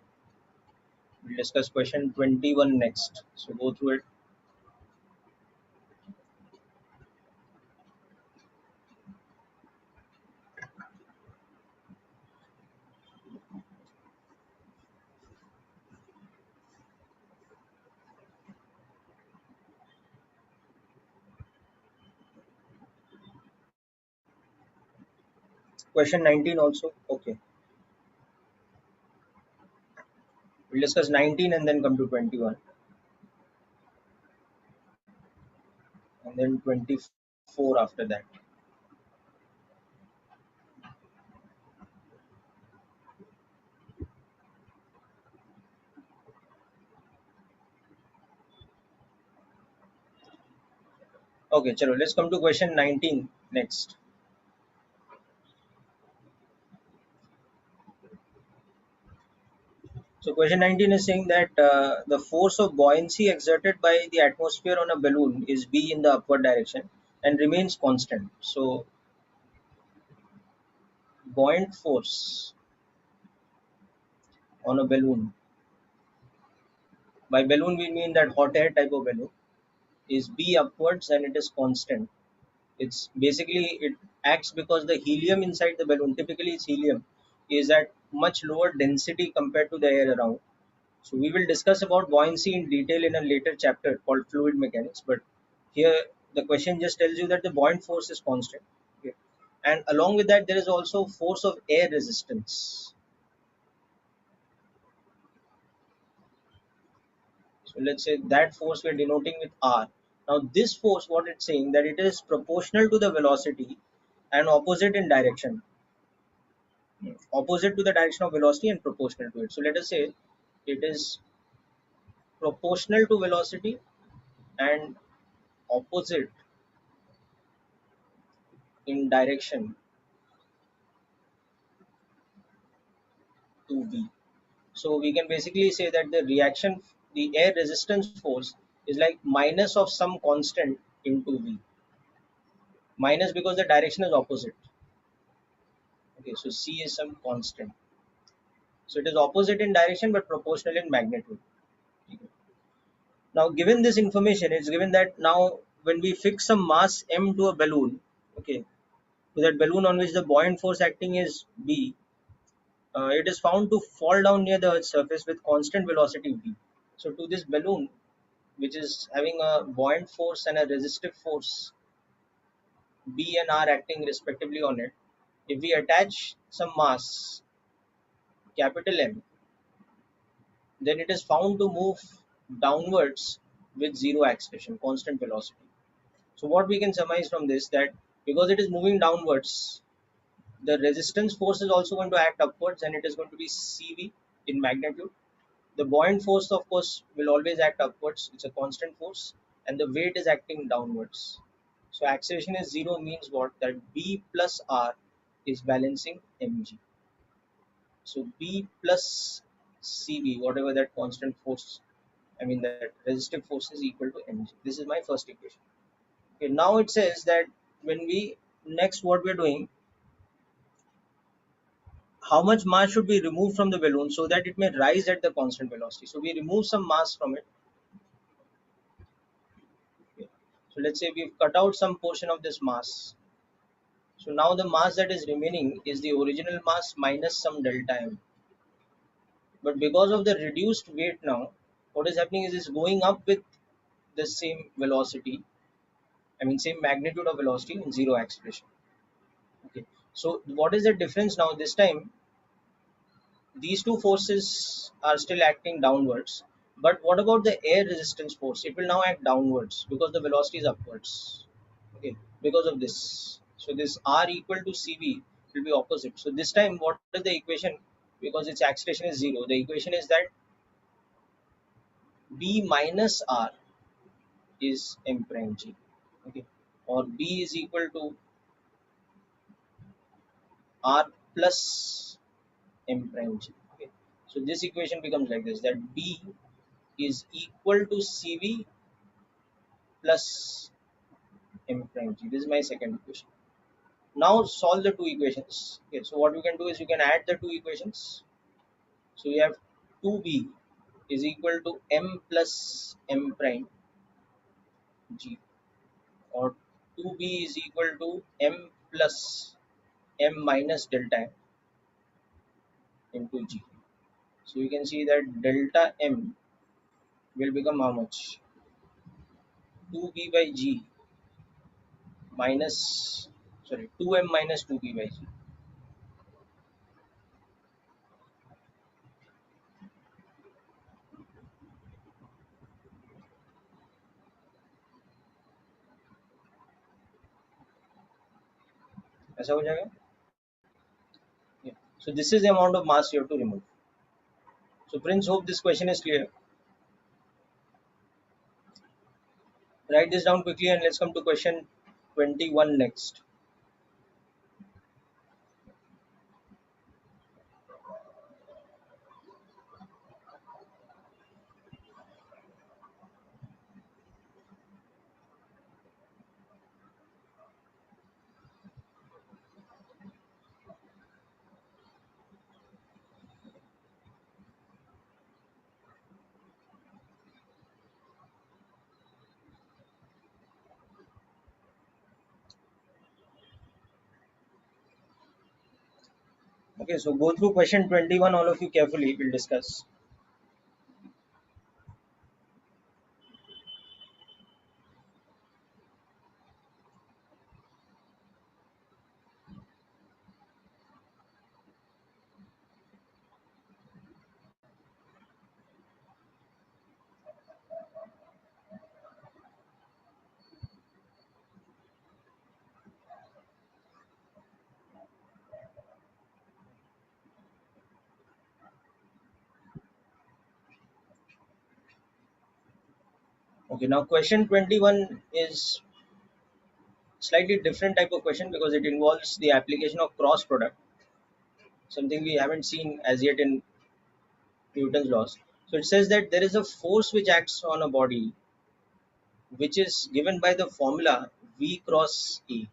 we'll discuss question 21 next. So go through it. Question 19 also. Okay, we'll discuss 19 and then come to 21, and then 24 after that. Okay, chalo, let's come to question 19 next. So question 19 is saying that the force of buoyancy exerted by the atmosphere on a balloon is B in the upward direction and remains constant. So buoyant force on a balloon, by balloon we mean that hot air type of balloon, is B upwards and it is constant. It's basically, it acts because the helium inside the balloon, typically it's helium, is at much lower density compared to the air around. So we will discuss about buoyancy in detail in a later chapter called fluid mechanics. But here the question just tells you that the buoyant force is constant. Okay. And along with that, there is also force of air resistance. So let's say that force we're denoting with R. Now this force, what it's saying, that it is proportional to the velocity and opposite in direction. Opposite to the direction of velocity and proportional to it. So let us say it is proportional to velocity and opposite in direction to V. So we can basically say that the reaction, the air resistance force is like minus of some constant into V. Minus because the direction is opposite. Okay, so C is some constant. So it is opposite in direction but proportional in magnitude. Now given this information, it's given that now when we fix some mass m to a balloon, okay, to that balloon on which the buoyant force acting is B, it is found to fall down near the Earth's surface with constant velocity v. So to this balloon, which is having a buoyant force and a resistive force B and R acting respectively on it, if we attach some mass capital M, then it is found to move downwards with zero acceleration, constant velocity. So what we can surmise from this, that because it is moving downwards, the resistance force is also going to act upwards and it is going to be CV in magnitude. The buoyant force, of course, will always act upwards. It's a constant force, and the weight is acting downwards. So acceleration is zero means what? That B plus R is balancing mg. So B plus CV, whatever that constant force, I mean that resistive force, is equal to mg. This is my first equation. Okay, now it says that when we next, what we're doing, how much mass should be removed from the balloon so that it may rise at the constant velocity. So we remove some mass from it. Okay. So let's say we've cut out some portion of this mass. So now the mass that is remaining is the original mass minus some delta m. But because of the reduced weight now, what is happening is it's going up with the same velocity, I mean same magnitude of velocity in zero acceleration. Okay. So what is the difference now? This time these two forces are still acting downwards, but what about the air resistance force? It will now act downwards because the velocity is upwards. Okay, because of this. So this R equal to CV will be opposite. So this time what is the equation? Because its acceleration is 0, the equation is that B minus R is m prime g. Okay, or B is equal to R plus m prime g. Okay, so this equation becomes like this, that B is equal to CV plus m prime g. This is my second equation. Now solve the two equations. Okay, so what you can do is you can add the two equations. So you have 2b is equal to m plus m prime g, or 2b is equal to m plus m minus delta m into g. So you can see that delta m will become how much? 2b by g minus, sorry, 2m minus 2b by g. ऐसा हो जाएगा. Yeah. So this is the amount of mass you have to remove. So friends, hope this question is clear. Write this down quickly and let's come to question 21 next. Okay, so go through question 21, all of you carefully, we'll discuss. Okay, now question 21 is slightly different type of question because it involves the application of cross product, something we haven't seen as yet in Newton's laws. So it says that there is a force which acts on a body which is given by the formula V cross E.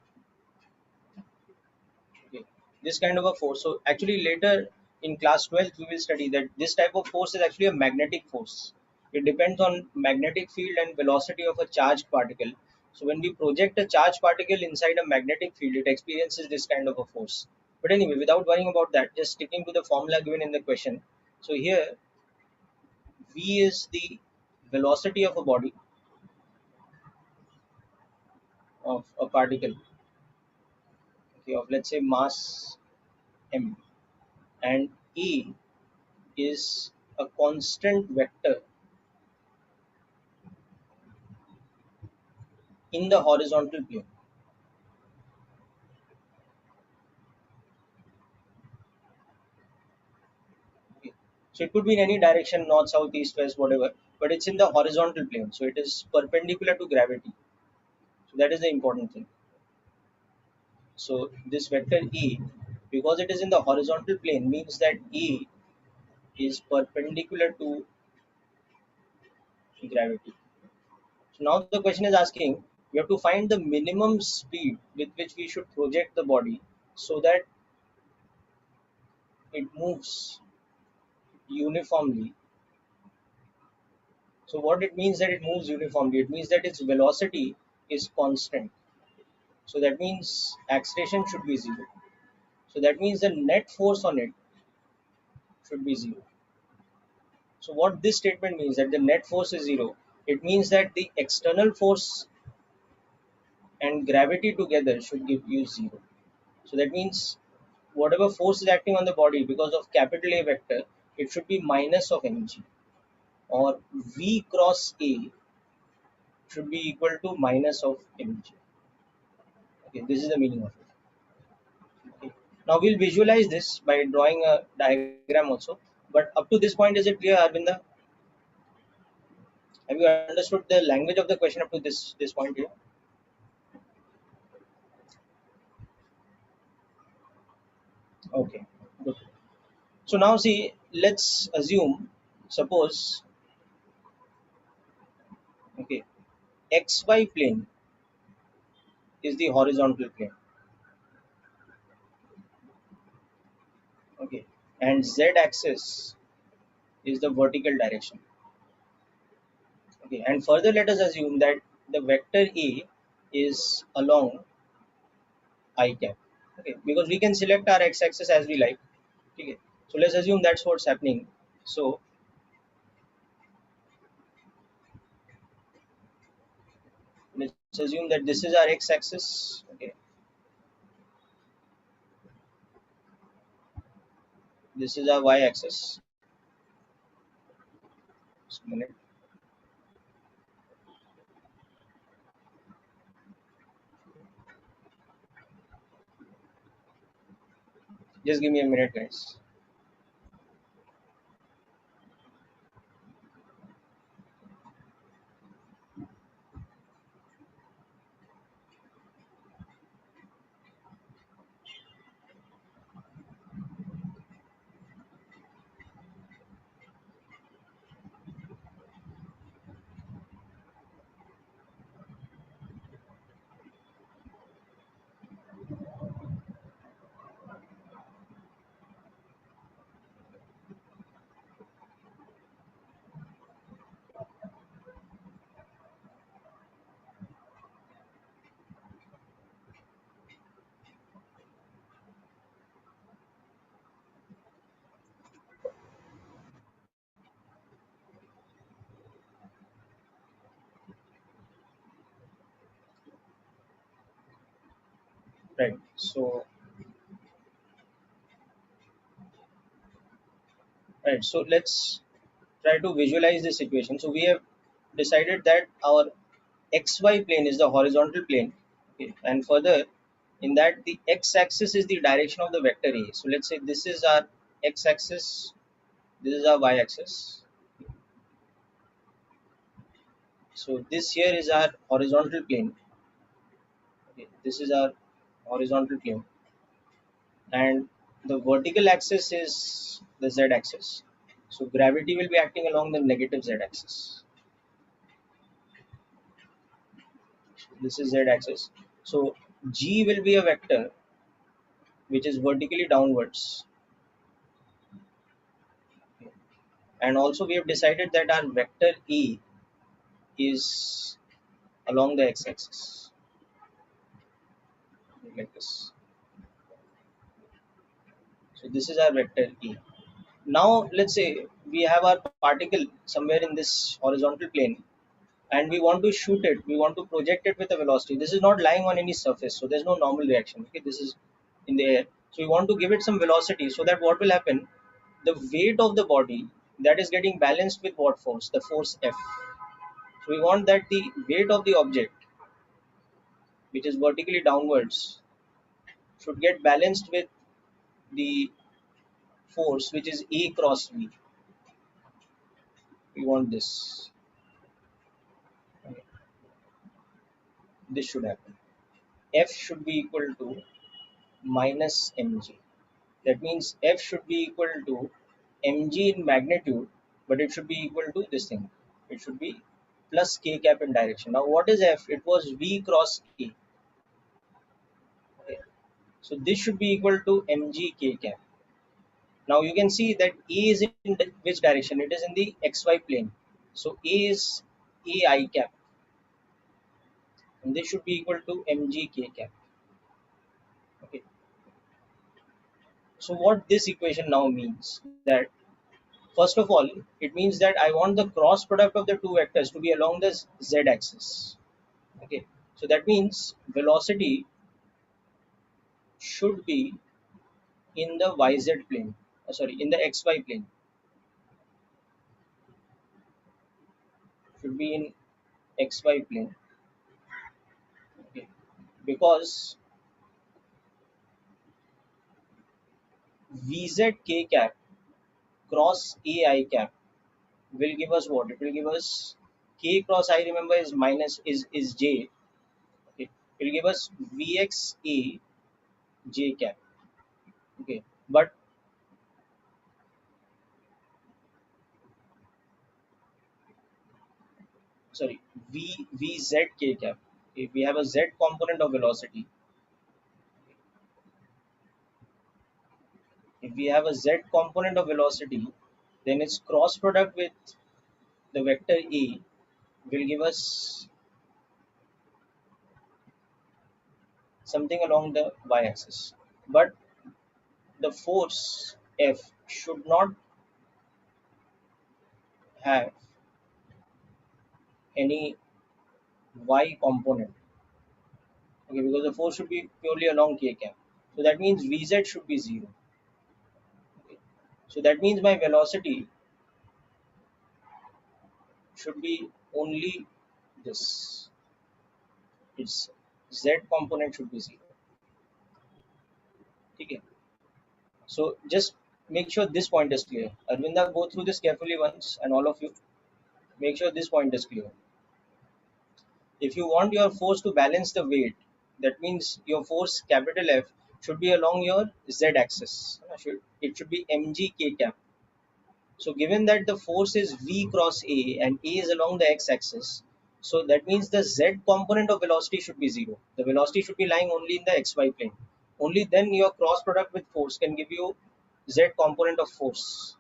Okay, this kind of a force. So actually later in class 12th we will study that this type of force is actually a magnetic force. It depends on magnetic field and velocity of a charged particle. So when we project a charged particle inside a magnetic field, it experiences this kind of a force. But anyway, without worrying about that, just sticking to the formula given in the question. So here V is the velocity of a body, of a particle, okay, of let's say mass m, and E is a constant vector in the horizontal plane. Okay. So it could be in any direction, north, south, east, west, whatever, but it's in the horizontal plane. So it is perpendicular to gravity. So that is the important thing. So this vector E, because it is in the horizontal plane, means that E is perpendicular to gravity. So now the question is asking, we have to find the minimum speed with which we should project the body so that it moves uniformly. So what it means that it moves uniformly, it means that its velocity is constant. So that means acceleration should be 0. So that means the net force on it should be 0. So what this statement means, that the net force is 0, it means that the external force and gravity together should give you 0. So that means whatever force is acting on the body because of capital A vector, it should be minus of mg, or v cross A should be equal to minus of mg. Okay, this is the meaning of it. Okay. Now we'll visualize this by drawing a diagram also. But up to this point, is it clear, Arvinda? Have you understood the language of the question up to this point here? Okay, good. So now see, let's assume, suppose, okay, xy plane is the horizontal plane, okay, and z axis is the vertical direction, okay, and further let us assume that the vector A is along I cap, okay, because we can select our x axis as we like, okay. So let's assume that's what's happening. So let's assume that this is our x axis, okay, this is our y axis. Just a minute. Just give me a minute, guys. Right. So right. So let's try to visualize this situation. So we have decided that our xy plane is the horizontal plane, okay, and further in that the x-axis is the direction of the vector A. So let's say this is our x-axis, this is our y-axis. So this here is our horizontal plane. Okay, this is our horizontal plane, and the vertical axis is the z-axis. So gravity will be acting along the negative z-axis. This is z-axis. So g will be a vector which is vertically downwards, and also we have decided that our vector E is along the x-axis, like this. So this is our vector E. Now let's say we have our particle somewhere in this horizontal plane, and we want to shoot it, we want to project it with a velocity. This is not lying on any surface, so there's no normal reaction, okay, this is in the air. So we want to give it some velocity, so that what will happen, the weight of the body, that is getting balanced with what force, the force F. So we want that the weight of the object, which is vertically downwards, should get balanced with the force which is A cross V. We want this. Okay, this should happen. F should be equal to minus mg. That means F should be equal to mg in magnitude, but it should be equal to this thing. It should be plus k cap in direction. Now what is F? It was V cross k. Okay. So this should be equal to mg k cap. Now you can see that A is in which direction? It is in the xy plane. So A is ai cap, and this should be equal to mg k cap. Okay. So what this equation now means, that first of all, it means that I want the cross product of the two vectors to be along the z axis. Okay. So that means velocity should be in the YZ plane, sorry, in the XY plane, should be in XY plane. Okay. Because VZ k cap cross AI cap will give us what? It will give us k cross I, remember, is minus is j. Okay. It will give us Vx a j cap. Okay. But sorry, Vz k cap. If we have a z component of velocity, if we have a z component of velocity, then its cross product with the vector a will give us something along the y-axis. But the force F should not have any y component. Okay, because the force should be purely along k cap. So that means Vz should be 0. Okay. So that means my velocity should be only this. Its z component should be 0. Okay. So just make sure this point is clear. Arvinda, go through this carefully once, and all of you make sure this point is clear. If you want your force to balance the weight, that means your force capital F should be along your z axis. It should be mg k cap. So given that the force is v cross a and a is along the x axis, so that means the z component of velocity should be 0. The velocity should be lying only in the xy plane. Only then your cross product with force can give you z component of force.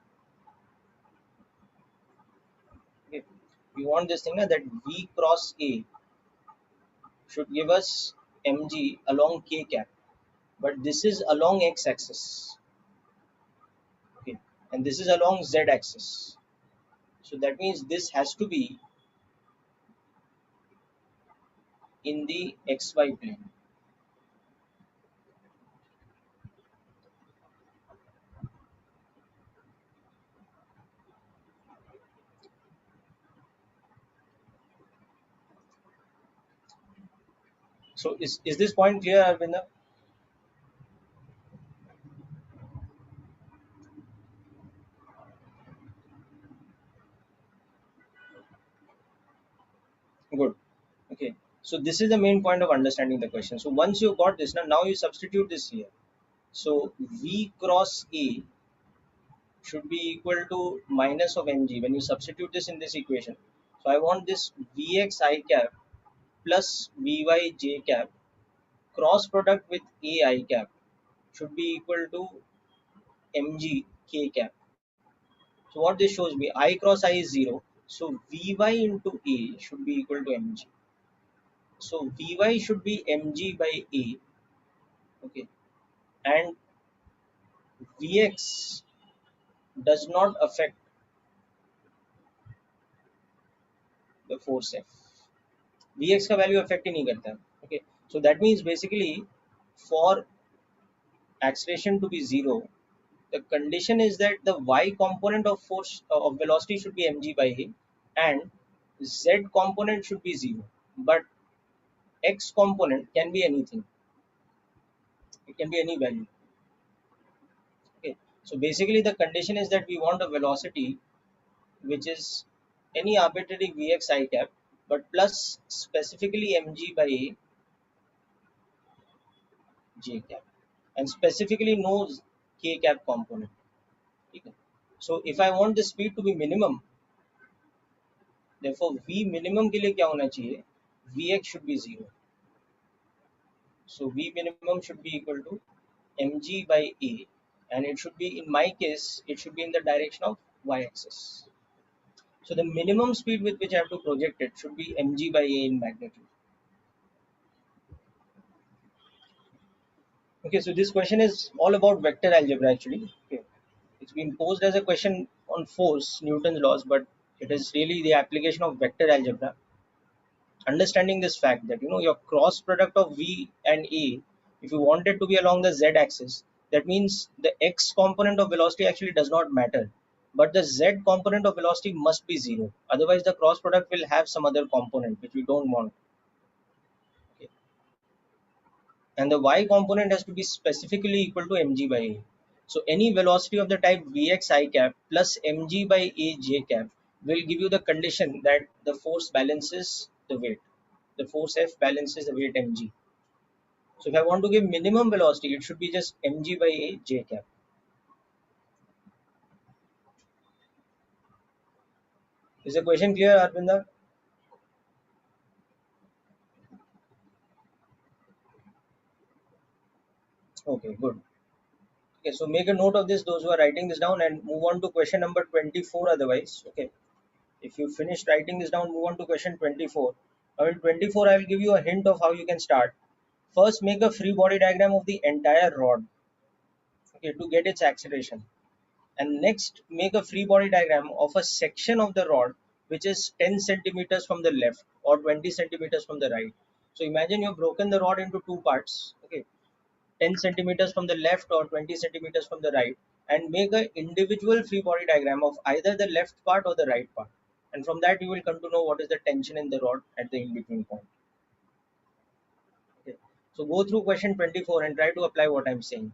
Okay. We want this thing that v cross a should give us mg along k cap, but this is along x axis. Okay. And this is along z axis. So that means this has to be in the xy plane. So is this point clear, Arvinda? Good. Okay. So this is the main point of understanding the question. So once you got this, now you substitute this here. So V cross A should be equal to minus of mg when you substitute this in this equation. So I want this Vx I cap plus Vy j cap cross product with A I cap should be equal to mg k cap. So what this shows me, I cross I is 0. So Vy into A should be equal to mg. So Vy should be mg by A. Okay. And Vx does not affect the force F. Vx का value affect ही नहीं करता है. Okay. So that means basically for acceleration to be 0, the condition is that the y component of force of velocity should be mg by A and z component should be 0. But x component can be anything. It can be any value. Okay. So basically the condition is that we want a velocity which is any arbitrary Vx I cap, but plus specifically mg by A j cap, and specifically no k cap component. Okay. So if I want the speed to be minimum, therefore V minimum के लिए क्या होना चाहिए? Vx should be 0. So V minimum should be equal to mg by A, and it should be, in my case, it should be in the direction of y-axis. So the minimum speed with which I have to project it should be mg by A in magnitude. Okay, so this question is all about vector algebra actually. Okay. It's been posed as a question on force, Newton's laws, but it is really the application of vector algebra. Understanding this fact that your cross product of V and A If you want it to be along the z axis, that means the x component of velocity actually does not matter, but the z component of velocity must be 0. Otherwise, the cross product will have some other component which we don't want. Okay. And the y component has to be specifically equal to mg by a. So any velocity of the type vx I cap plus mg by a j cap will give you the condition that the force balances the weight. The force F balances the weight mg. So if I want to give minimum velocity, it should be just mg by a j cap. Is the question clear, Arvinda? Okay, good. Okay, so make a note of this, those who are writing this down, and move on to question number 24 otherwise. Okay, if you finish writing this down, move on to question 24. Now in 24, I will give you a hint of how you can start. First, make a free body diagram of the entire rod, okay, to get its acceleration. And next, make a free body diagram of a section of the rod which is 10 centimeters from the left or 20 centimeters from the right. So imagine you've broken the rod into two parts, okay, 10 centimeters from the left or 20 centimeters from the right, and make an individual free body diagram of either the left part or the right part. And from that, you will come to know what is the tension in the rod at the in between point. Okay. So go through question 24 and try to apply what I'm saying.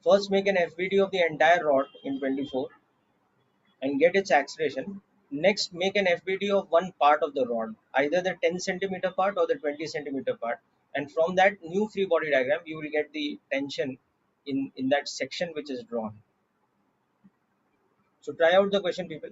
First, make an FBD of the entire rod in 24 and get its acceleration. Next, make an FBD of one part of the rod, either the 10 centimeter part or the 20 centimeter part. And from that new free body diagram, you will get the tension in that section which is drawn. So try out the question, people.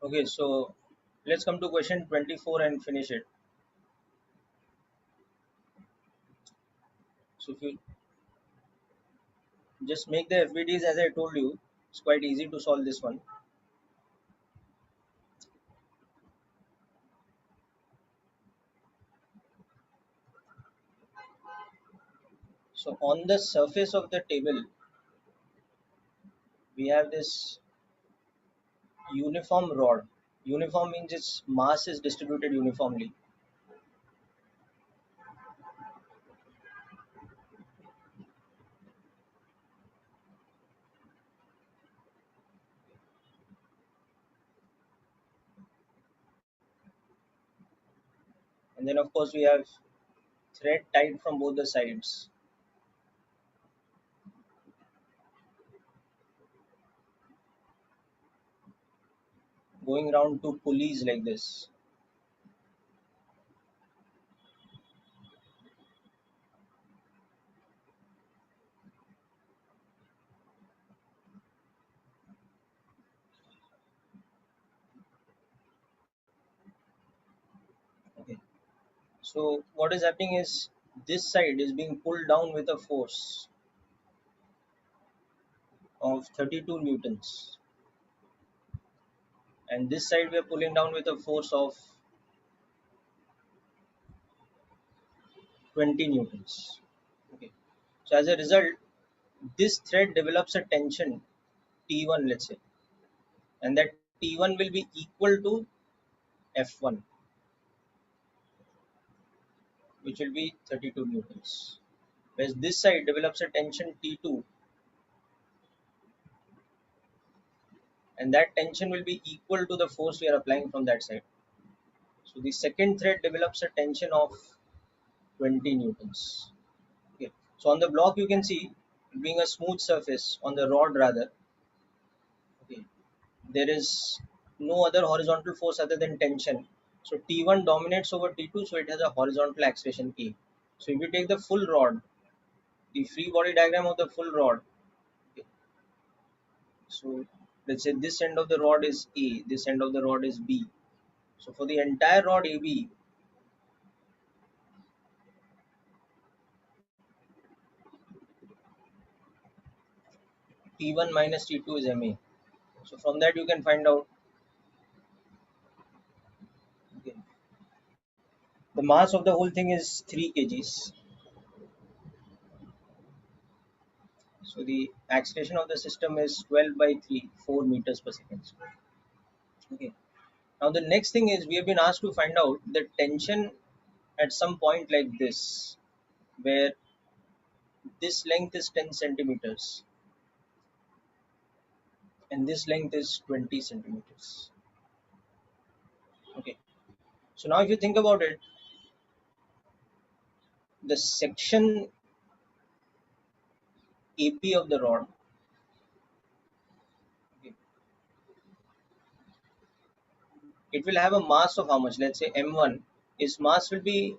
Okay, so let's come to question 24 and finish it. So if you just make the FBDs as I told you, it's quite easy to solve this one. So on the surface of the table, we have this uniform rod. Uniform means its mass is distributed uniformly. And then of course we have thread tied from both the sides, going around two pulleys like this. Okay. So what is happening is this side is being pulled down with a force of 32 newtons, and this side we are pulling down with a force of 20 newtons. Okay. So as a result, this thread develops a tension T1, let's say, and that T1 will be equal to F1, which will be 32 newtons. Whereas this side develops a tension T2, and that tension will be equal to the force we are applying from that side. So the second thread develops a tension of 20 newtons. Okay. So on the block you can see, being a smooth surface on the rod rather, okay, there is no other horizontal force other than tension. So T1 dominates over T2, so it has a horizontal acceleration A. So if you take the full rod, the free body diagram of the full rod, okay, so let's say this end of the rod is A, this end of the rod is B. So for the entire rod AB, T1 minus T2 is MA. So from that you can find out, okay, the mass of the whole thing is 3 kgs. So the acceleration of the system is 12 by 3, 4 meters per second. Okay. Now the next thing is we have been asked to find out the tension at some point like this, where this length is 10 centimeters and this length is 20 centimeters. Okay. So now if you think about it, the section AP of the rod, okay, it will have a mass of how much? Let's say M1. Its mass will be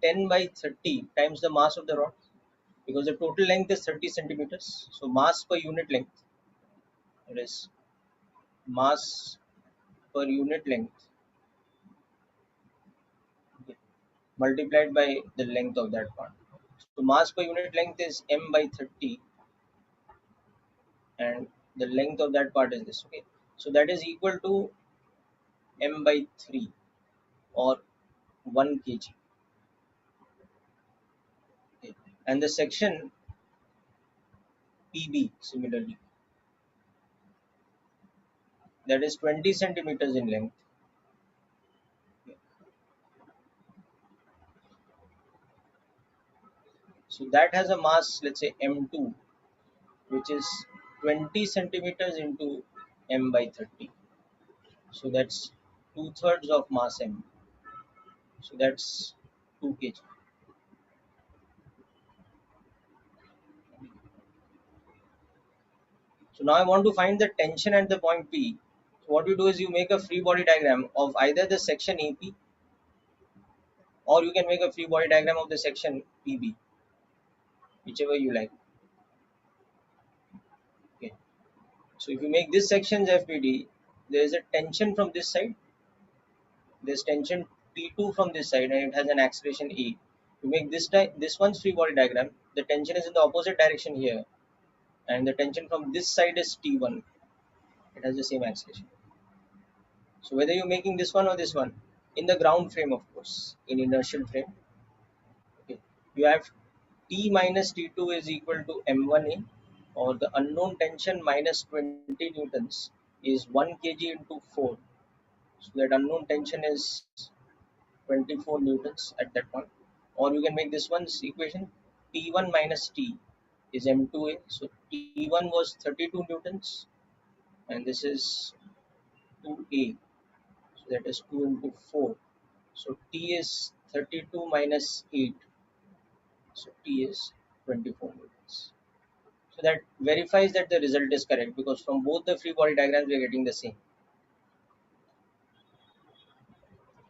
10 by 30 times the mass of the rod, because the total length is 30 centimeters. So mass per unit length, it is mass per unit length, okay, multiplied by the length of that part. So mass per unit length is m by 30, and the length of that part is this. Okay, so that is equal to m by 3 or 1 kg. Okay. And the section PB similarly, that is 20 centimeters in length. Okay. So that has a mass, let's say m2, which is 20 centimeters into m by 30. So that's two-thirds of mass m. So that's 2 kg. So now I want to find the tension at the point P. So what you do is you make a free body diagram of either the section AP, or you can make a free body diagram of the section PB, whichever you like. Okay. So if you make this section's FBD, there is a tension from this side, there's tension T2 from this side, and it has an acceleration E. You make this one's free body diagram, the tension is in the opposite direction here, and the tension from this side is T1. It has the same acceleration. So whether you're making this one or this one, in the ground frame, of course, in inertial frame, okay, you have T minus T2 is equal to M1A, or the unknown tension minus 20 newtons is 1 kg into 4. So that unknown tension is 24 newtons at that point. Or you can make this one's equation, T1 minus T is M2A. So T1 was 32 newtons, and this is 2A. So that is 2 into 4. So T is 32 minus 8. So T is 24 newtons. So that verifies that the result is correct, because from both the free body diagrams we are getting the same.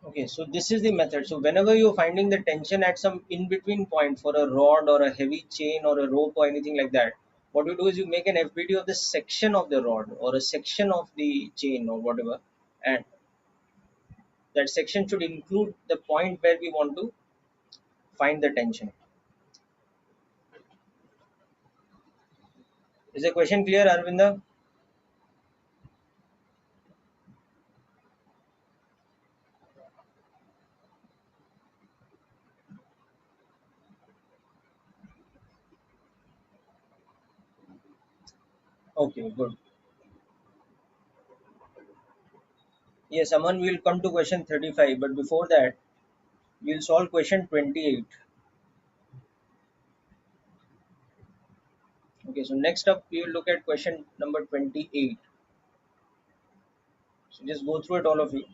Okay, so this is the method. So whenever you're finding the tension at some in between point for a rod or a heavy chain or a rope or anything like that, what you do is you make an FBD of the section of the rod or a section of the chain or whatever, and that section should include the point where we want to find the tension. Is the question clear, Arvinda? Okay, good. Yes, Aman, will come to question 35, but before that, we'll solve question 28. Okay, so next up, we will look at question number 28. So just go through it, all of you.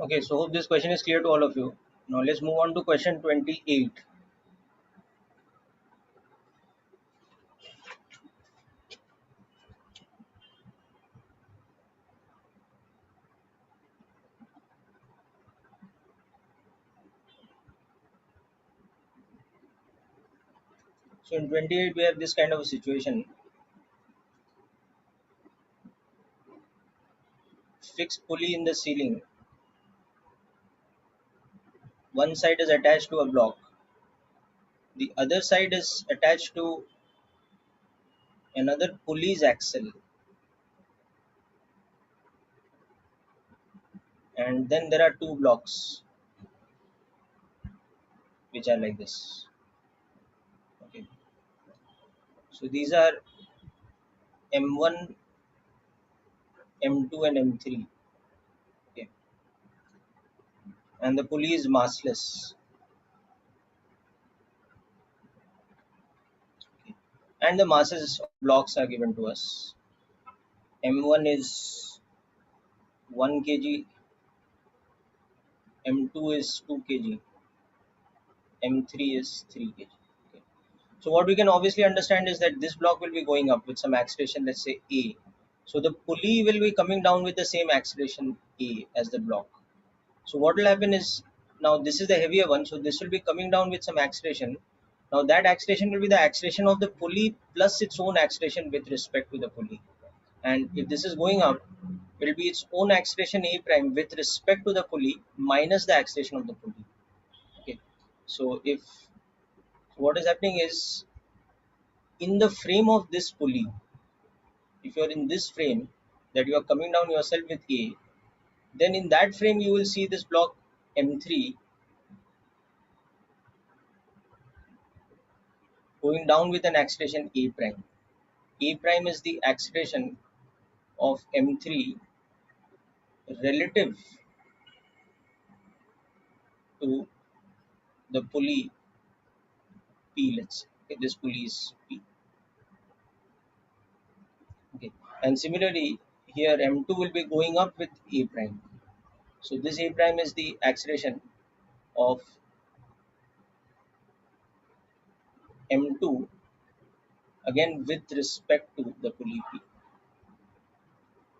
Okay, so hope this question is clear to all of you. Now let's move on to question 28. So in 28 we have this kind of a situation. Fixed pulley in the ceiling. One side is attached to a block. The other side is attached to another pulley's axle. And then there are two blocks which are like this. Okay. So these are M1, M2 and M3. Okay. And the pulley is massless. Okay. And the masses of blocks are given to us. M1 is 1 kg, M2 is 2 kg, M3 is 3 kg. Okay. So what we can obviously understand is that this block will be going up with some acceleration, let's say A. So the pulley will be coming down with the same acceleration A as the block. So what will happen is, now this is the heavier one, so this will be coming down with some acceleration. Now that acceleration will be the acceleration of the pulley plus its own acceleration with respect to the pulley. And if this is going up, it will be its own acceleration A prime with respect to the pulley minus the acceleration of the pulley. Okay. So if what is happening is, in the frame of this pulley, if you are in this frame that you are coming down yourself with A, then in that frame you will see this block M3 going down with an acceleration A prime. A prime is the acceleration of M3 relative to the pulley P, let's say. Okay, this pulley is P. Okay. And similarly, here M2 will be going up with A prime. So this A prime is the acceleration of M2 again with respect to the pulley P.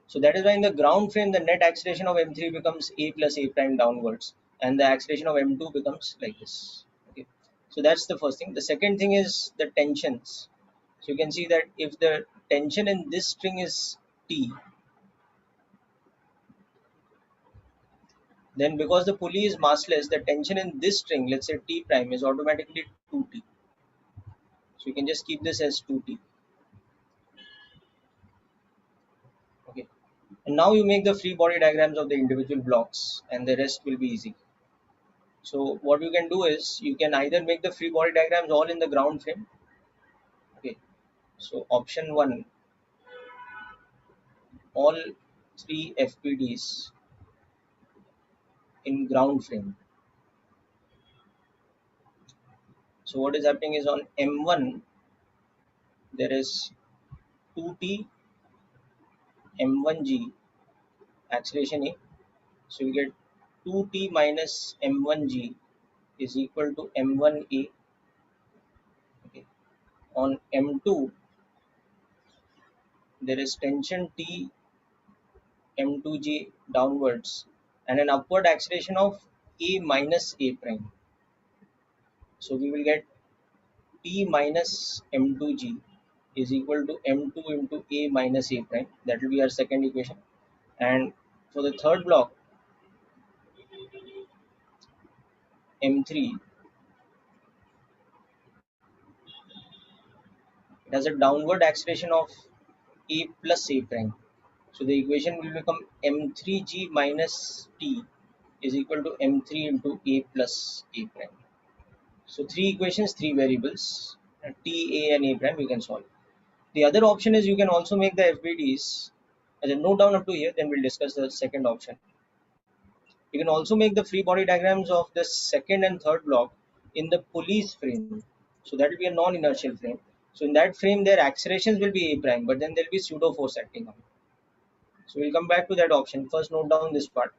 So that is why in the ground frame the net acceleration of M3 becomes A plus A prime downwards, and the acceleration of M2 becomes like this. Okay. So that's the first thing. The second thing is the tensions. So you can see that if the tension in this string is T, then because the pulley is massless, the tension in this string, let's say T prime, is automatically 2T. So you can just keep this as 2T. Okay. And now you make the free body diagrams of the individual blocks, and the rest will be easy. So what you can do is, you can either make the free body diagrams all in the ground frame. Okay. So option 1, all 3 FPDs in ground frame. So what is happening is, on M1 there is 2T M1G acceleration A. So you get 2T minus M1G is equal to M1A. Okay. On M2 there is tension T M2G downwards and an upward acceleration of A minus A prime. So we will get T minus M2G is equal to M2 into A minus A prime. That will be our second equation. And for the third block, M3, it has a downward acceleration of A plus A prime. So the equation will become M3G minus T is equal to M3 into A plus A prime. So three equations, three variables, T, A and A prime we can solve. The other option is, you can also make the FBDs, as a note down up to here, then we'll discuss the second option. You can also make the free body diagrams of the second and third block in the pulleys frame. So that will be a non-inertial frame. So in that frame their accelerations will be A prime, but then there will be pseudo force acting on it. So we'll come back to that option. First note down this part.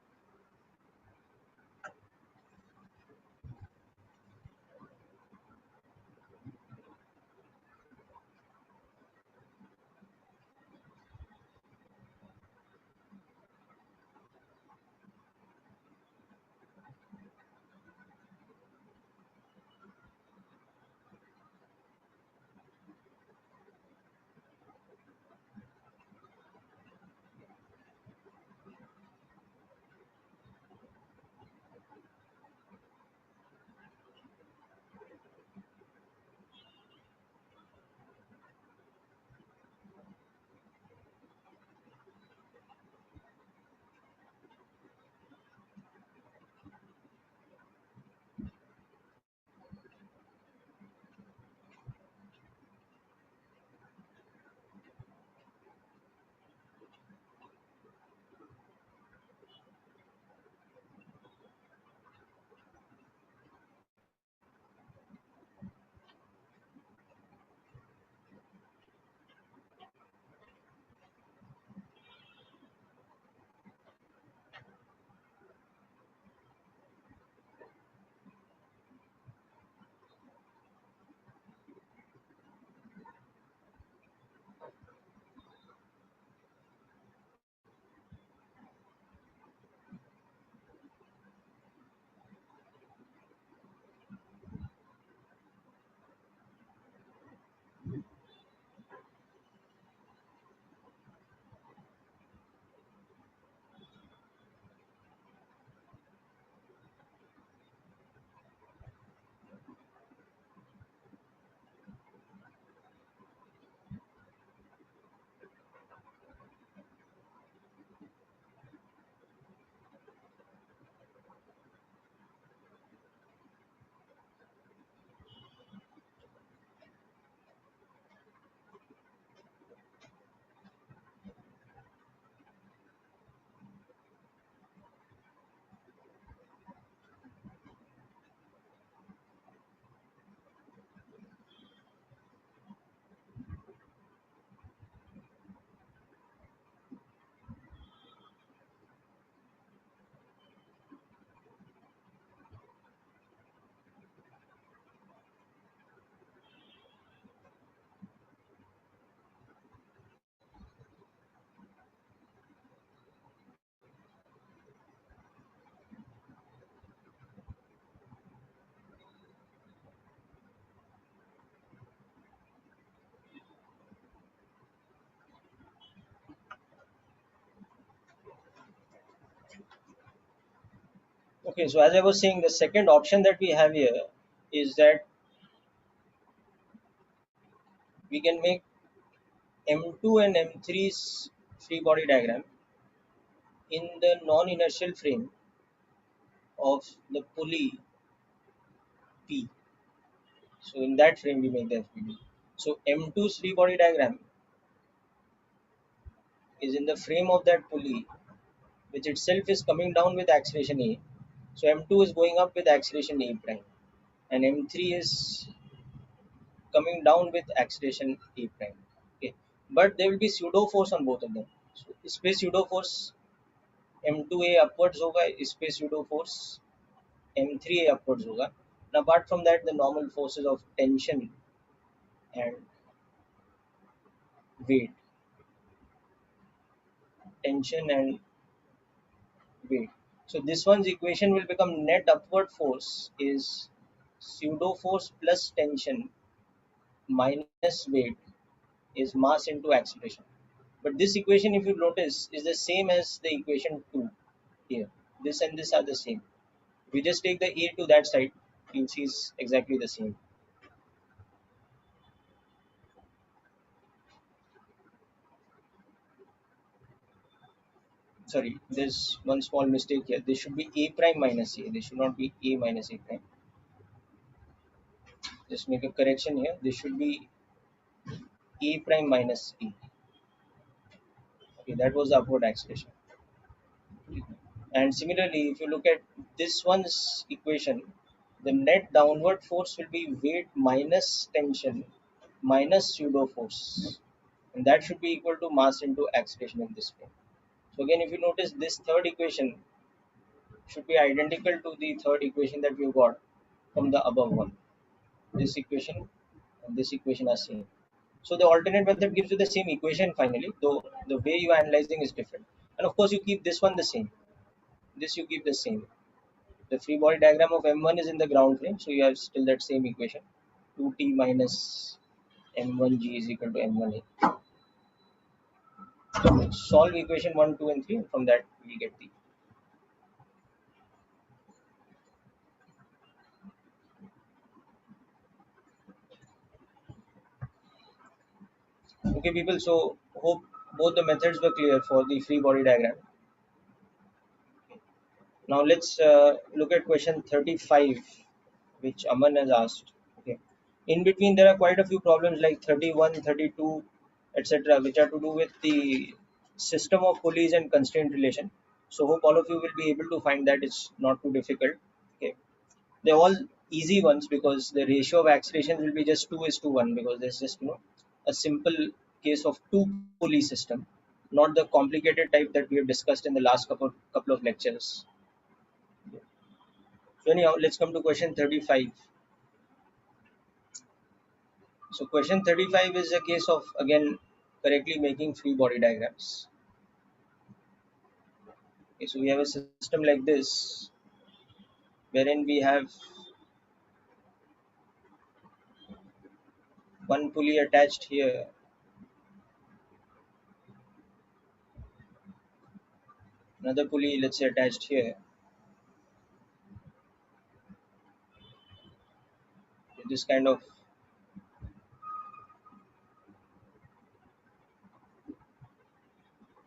Okay, so as I was saying, the second option that we have here is that we can make M2 and M3's free body diagram in the non-inertial frame of the pulley P. So in that frame we make the FBD. So M2's free body diagram is in the frame of that pulley, which itself is coming down with acceleration A. So M2 is going up with acceleration A prime, and M3 is coming down with acceleration A prime. Okay, but there will be pseudo force on both of them. So space pseudo force M2A upwards होगा, space pseudo force M3A upwards होगा. And apart from that, the normal forces of tension and weight, tension and weight. So this one's equation will become net upward force is pseudo force plus tension minus weight is mass into acceleration. But this equation, if you notice, is the same as the equation 2 here. This and this are the same. If you just take the A to that side, you'll see it's exactly the same. Sorry, there's one small mistake here. This should be A prime minus A. This should not be A minus A prime. Just make a correction here. This should be A prime minus A. Okay, that was the upward acceleration. And similarly, if you look at this one's equation, the net downward force will be weight minus tension minus pseudo force. And that should be equal to mass into acceleration in this way. So again, if you notice, this third equation should be identical to the third equation that we got from the above one. This equation and this equation are same. So the alternate method gives you the same equation finally, though the way you are analyzing is different. And of course, you keep this one the same. This you keep the same. The free body diagram of M1 is in the ground plane, so you have still that same equation. 2t minus M1g is equal to M1a. Solve equation 1, 2 and 3, and from that we get the. Okay people, so hope both the methods were clear for the free body diagram. Now let's look at question 35, which Aman has asked. Okay. In between, there are quite a few problems like 31, 32, etc., which are to do with the system of pulleys and constraint relation. So hope all of you will be able to find that it's not too difficult. Okay. They're all easy ones because the ratio of accelerations will be just 2 is to 1, because there's just a simple case of two pulley system, not the complicated type that we have discussed in the last couple of lectures. So anyhow, let's come to question 35. So question 35 is a case of again correctly making free body diagrams. Okay, so we have a system like this wherein we have one pulley attached here, another pulley let's say attached here, this kind of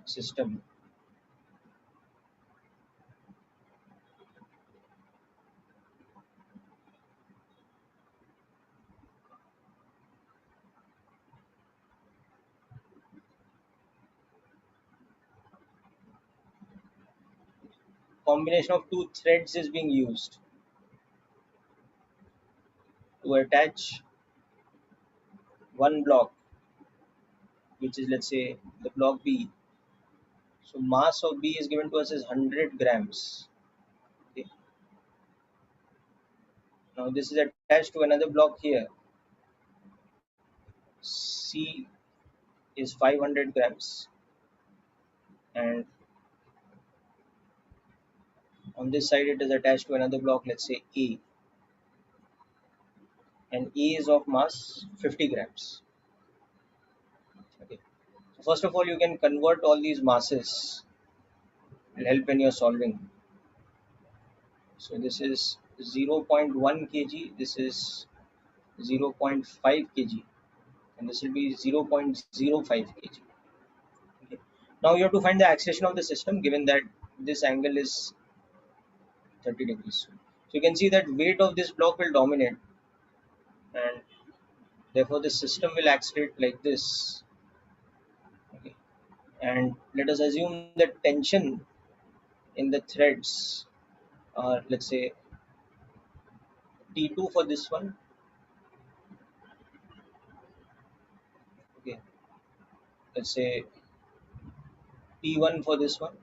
system. Combination of two threads is being used to attach one block, which is let's say the block B. So mass of B is given to us as 100 grams. Okay. Now this is attached to another block here. C is 500 grams, and on this side it is attached to another block, let's say A, and A is of mass 50 grams. Okay. So first of all, you can convert all these masses. It will help when you're solving. So this is 0.1 kg, this is 0.5 kg, and this will be 0.05 kg. Okay. Now you have to find the acceleration of the system given that this angle is 30 degrees. So you can see that weight of this block will dominate, and therefore the system will accelerate like this. Okay. And let us assume that tension in the threads are, let's say, T2 for this one. Okay. Let's say T1 for this one.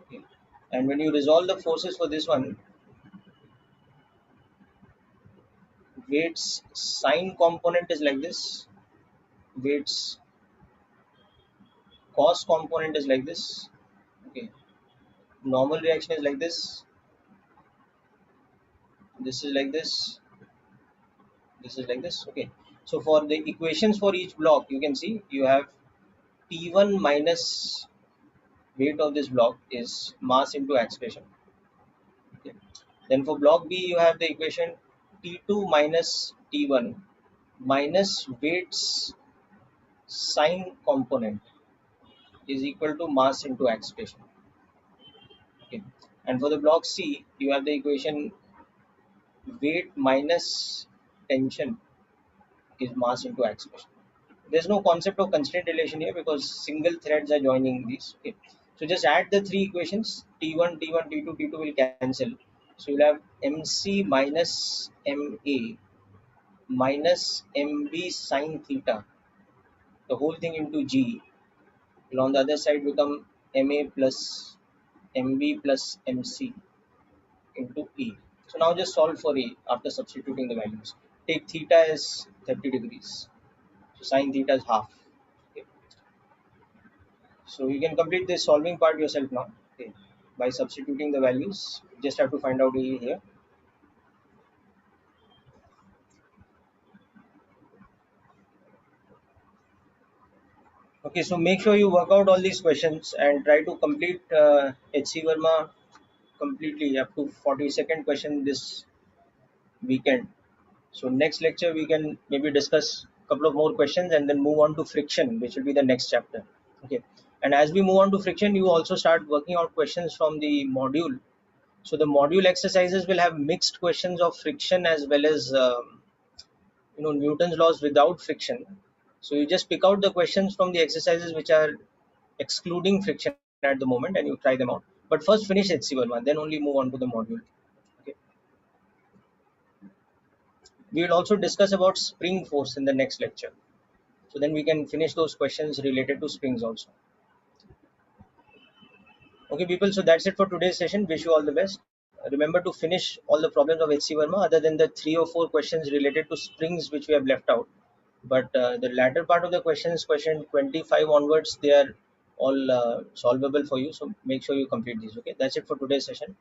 Okay. And when you resolve the forces for this one, weight's sine component is like this, weight's cos component is like this. Okay. Normal reaction is like this is like this is like this. Okay. So for the equations for each block, you can see you have T1 minus weight of this block is mass into acceleration. Okay. Then for block B, you have the equation T2 minus T1 minus weight's sine component is equal to mass into acceleration. Okay. And for the block C, you have the equation weight minus tension is mass into acceleration. There's no concept of constraint relation here because single threads are joining these. Okay. So just add the three equations, T1, T1, T2, T2 will cancel. So you'll have MC minus MA minus MB sine theta, the whole thing into G, will on the other side become MA plus MB plus MC into E. So now just solve for E after substituting the values. Take theta as 30 degrees. So sine theta is half. Okay. So you can complete this solving part yourself now. Okay. By substituting the values, you just have to find out E here. Okay, so make sure you work out all these questions and try to complete HC Verma completely up to 42nd question this weekend. So next lecture we can maybe discuss a couple of more questions and then move on to friction, which will be the next chapter. Okay, and as we move on to friction, you also start working out questions from the module. So the module exercises will have mixed questions of friction as well as Newton's laws without friction. So you just pick out the questions from the exercises which are excluding friction at the moment and you try them out. But first finish HC1, then only move on to the module. Okay. We will also discuss about spring force in the next lecture. So then we can finish those questions related to springs also. Okay, people. So that's it for today's session. Wish you all the best. Remember to finish all the problems of HC Verma other than the 3 or 4 questions related to springs which we have left out. But the latter part of the questions, question 25 onwards, they are all solvable for you. So make sure you complete these. Okay, that's it for today's session.